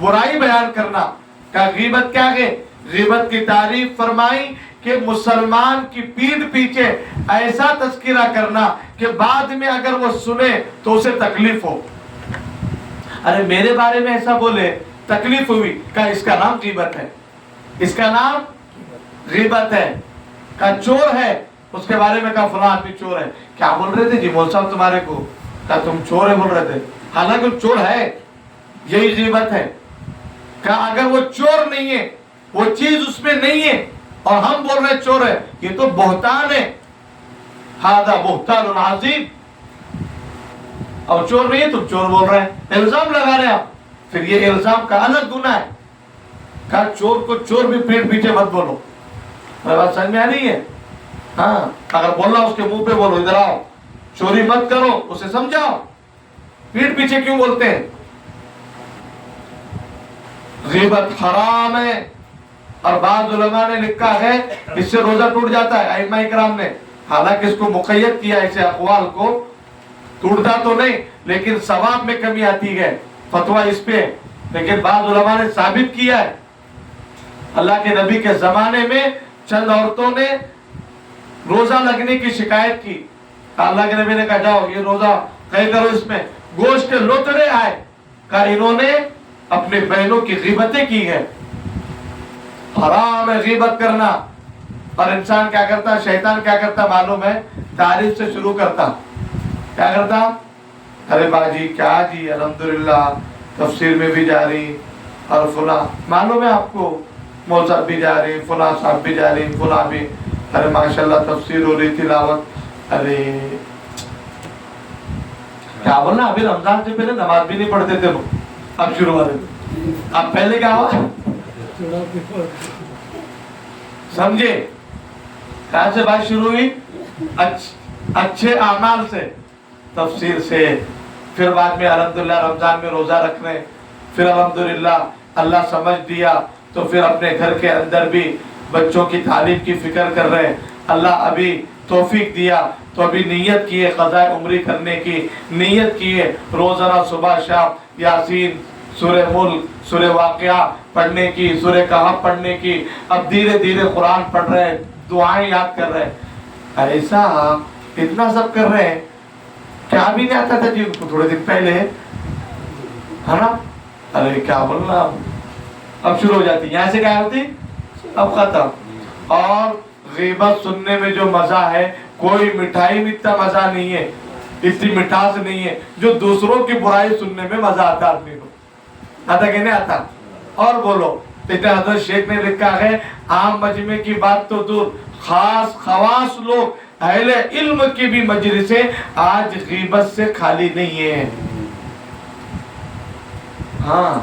برائی بیان کرنا. کہا غیبت کیا ہے؟ غیبت کی تعریف فرمائی کہ مسلمان کی پیٹھ پیچھے ایسا تذکرہ کرنا کہ بعد میں اگر وہ سنے تو اسے تکلیف ہو. ارے میرے بارے میں ایسا بولے، تکلیف ہوئی. کہا اس کا نام غیبت ہے، اس کا نام غیبت ہے. کہا چور ہے، اس کے بارے میں کہا فلاں آدمی چور ہے. کیا بول رہے تھے جی مول صاحب تمہارے کو؟ کہا تم چور ہے بول رہے تھے، حالانکہ چور ہے. یہی غیبت ہے. کہا اگر وہ چور نہیں ہے، وہ چیز اس میں نہیں ہے اور ہم بول رہے چور ہے، یہ تو بہتان ہے. ھذا بہتان عظیم. اور چور نہیں ہے تم چور بول رہے ہیں، الزام لگا رہے ہیں آپ. پھر یہ الزام کا الگ گناہ ہے. کہا چور کو چور بھی پیٹ پیچھے مت بولو. بات سمجھ میں آ رہی ہے؟ ہاں اگر بولنا اس کے منہ پہ بولو ادھر آؤ، چوری مت کرو، اسے سمجھاؤ. پیٹ پیچھے کیوں بولتے ہیں؟ غیبت حرام ہے. اور بعض علماء نے لکھا ہے اس سے روزہ ٹوٹ جاتا ہے. ائمہ کرام نے حالانکہ اس کو مقید کیا ایسے اقوال کو، ٹوٹتا تو نہیں لیکن ثواب میں کمی آتی ہے. فتویٰ اس پہ، لیکن بعض علماء نے ثابت کیا ہے. اللہ کے نبی کے زمانے میں چند عورتوں نے روزہ لگنے کی شکایت کی. اللہ کے نبی نے کہا جاؤ یہ روزہ قید کرو، اس میں گوشت کے لوتڑے آئے. کہا انہوں نے اپنے بہنوں کی غیبتیں کی ہے. حرام ہے غیبت کرنا. اور انسان کیا کرتا، شیطان کیا کرتا معلوم ہے؟ تعریف سے شروع کرتا. کیا کرتا؟ ارے باجی کیا جی الحمدللہ تفسیر میں بھی جا رہی، اور فلاں معلوم ہے آپ کو مول صاحب بھی جا رہی، فلاں صاحب بھی جا رہی، فلاں بھی. ارے ماشاءاللہ تفسیر ہو رہی تلاوت. ارے کیا بولنا، ابھی رمضان سے پہلے نماز بھی نہیں پڑھتے تھے لوگ. اب شروع ہو رہے، اب پہلے کیا ہوا سمجھے؟ کہاں سے بات شروع ہوئی؟ اچھے اعمال سے، تفسیر سے. پھر بعد میں الحمدللہ رمضان میں روزہ رکھنے. پھر الحمدللہ اللہ سمجھ دیا تو پھر اپنے گھر کے اندر بھی بچوں کی تعلیم کی فکر کر رہے. اللہ ابھی توفیق دیا تو ابھی نیت کیے قضاء عمری کرنے کی، نیت کیے روزانہ صبح شام یاسین، سورہ ملک، سورہ واقعہ پڑھنے کی، سورہ کہف پڑھنے کی. اب دھیرے دھیرے قرآن پڑھ رہے ہیں، دعائیں یاد کر رہے ہیں. ایسا اتنا سب کر رہے ہیں، کیا بھی نہیں آتا تھا جی ان کو تھوڑے دن پہلے، ہے نا؟ ارے کیا بولنا، اب شروع ہو جاتی. یہاں سے کیا ہوتی، اب ختم. اور غیبت سننے میں جو مزہ ہے، کوئی مٹھائی میں اتنا مزہ نہیں ہے، اتنی مٹھاس نہیں ہے جو دوسروں کی برائی سننے میں مزہ آتا. آدمی کو آتا کہ نہیں آتا؟ اور بولو. حضرت شیخ نے لکھا ہے عام مجمع کی بات تو دور، خاص خواص لوگ اہل علم کی بھی مجلسیں آج غیبت سے خالی نہیں ہیں. ہاں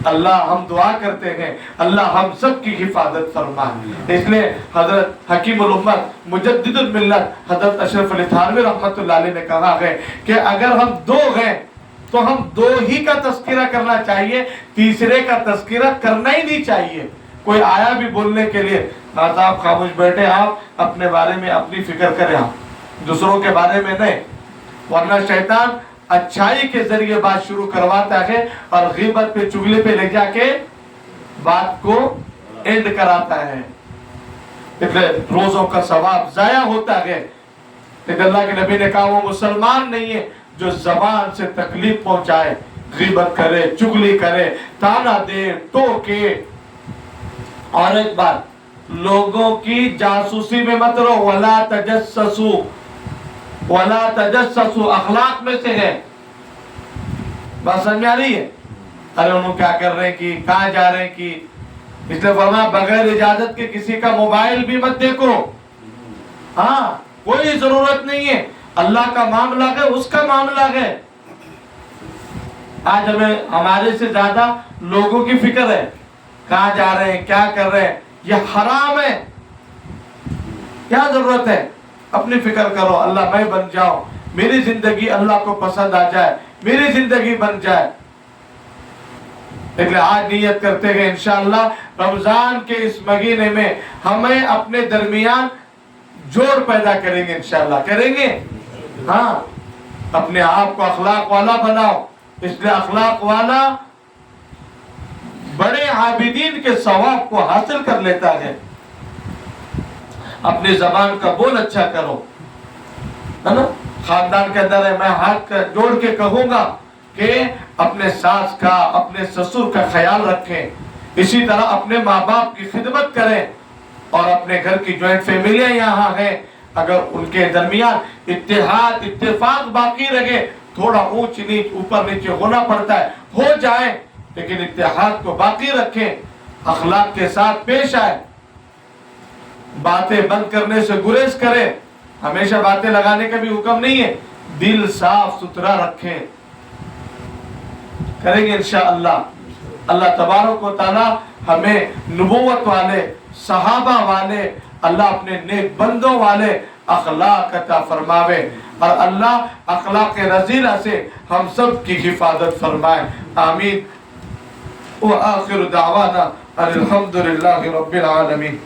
اللہ ہم دعا کرتے ہیں اللہ ہم سب کی حفاظت فرمائے. اس لیے حضرت حکیم الامت مجدد الملت حضرت اشرف علی تھانوی رحمت اللہ علیہ نے کہا ہے کہ اگر ہم دو ہیں تو ہم دو ہی کا تذکرہ کرنا چاہیے، تیسرے کا تذکرہ کرنا ہی نہیں چاہیے. کوئی آیا بھی بولنے کے لیے، آپ خاموش بیٹھے، آپ اپنے بارے میں اپنی فکر کریں، آپ دوسروں کے بارے میں نہیں. ورنہ شیطان اچھائی کے ذریعے بات شروع کرواتا ہے اور غیبت پہ چغلی پہ لے جا کے بات کو اینڈ کراتا ہے. روزوں کا ثواب ضائع ہوتا ہے. لیکن اللہ کے نبی نے کہا وہ مسلمان نہیں ہے جو زبان سے تکلیف پہنچائے، غیبت کرے، چغلی کرے، تانا دے، ٹوکے. اور ایک بات، لوگوں کی جاسوسی میں مت رہو. ولا تجسسوا، ولا تجسسوا اخلاق میں سے ہے. بات سمجھ میں آ رہی ہے؟ ارے انہوں کیا کر رہے ہیں کہ کہاں جا رہے ہیں کہ، اس لیے فرمایا بغیر اجازت کے کسی کا موبائل بھی مت دیکھو. ہاں کوئی ضرورت نہیں ہے، اللہ کا معاملہ ہے، اس کا معاملہ ہے. آج ہمیں ہمارے سے زیادہ لوگوں کی فکر ہے، کہاں جا رہے ہیں، کیا کر رہے ہیں. یہ حرام ہے. کیا ضرورت ہے؟ اپنی فکر کرو، اللہ میں بن جاؤ، میری زندگی اللہ کو پسند آ جائے، میری زندگی بن جائے. لیکن آج نیت کرتے ہیں انشاءاللہ رمضان کے اس مہینے میں ہمیں اپنے درمیان جوڑ پیدا کریں گے، انشاءاللہ کریں گے. ہاں اپنے آپ کو اخلاق والا بناؤ. اس لیے اخلاق والا عابدین کے ثواب کو حاصل کر لیتا ہے۔ اپنی زبان کا بول اچھا کرو، ہے نا؟ خاندان کے اندر ہے، میں ہاتھ جوڑ کے کہوں گا کہ اپنے ساس کا، اپنے سسر کا خیال رکھیں، اسی طرح اپنے ماں باپ کی خدمت کریں، اور اپنے گھر کی جوائنٹ فیملیاں یہاں ہیں، اگر ان کے درمیان اتحاد اتفاق باقی رہے، تھوڑا اونچ نیچ اوپر نیچے ہونا پڑتا ہے، ہو جائے، لیکن اتحاد کو باقی رکھیں، اخلاق کے ساتھ پیش آئے، باتیں بند کرنے سے گریز کریں، ہمیشہ باتیں لگانے کا بھی حکم نہیں ہے، دل صاف ستھرا رکھیں، کریں گے انشاءاللہ۔ اللہ تبارک و تعالی ہمیں نبوت والے، صحابہ والے، اللہ اپنے نیک بندوں والے اخلاق عطا فرماوے، اور اللہ اخلاق رذیلہ سے ہم سب کی حفاظت فرمائے، آمین۔ وآخر دعوانا الحمدللہ رب العالمین۔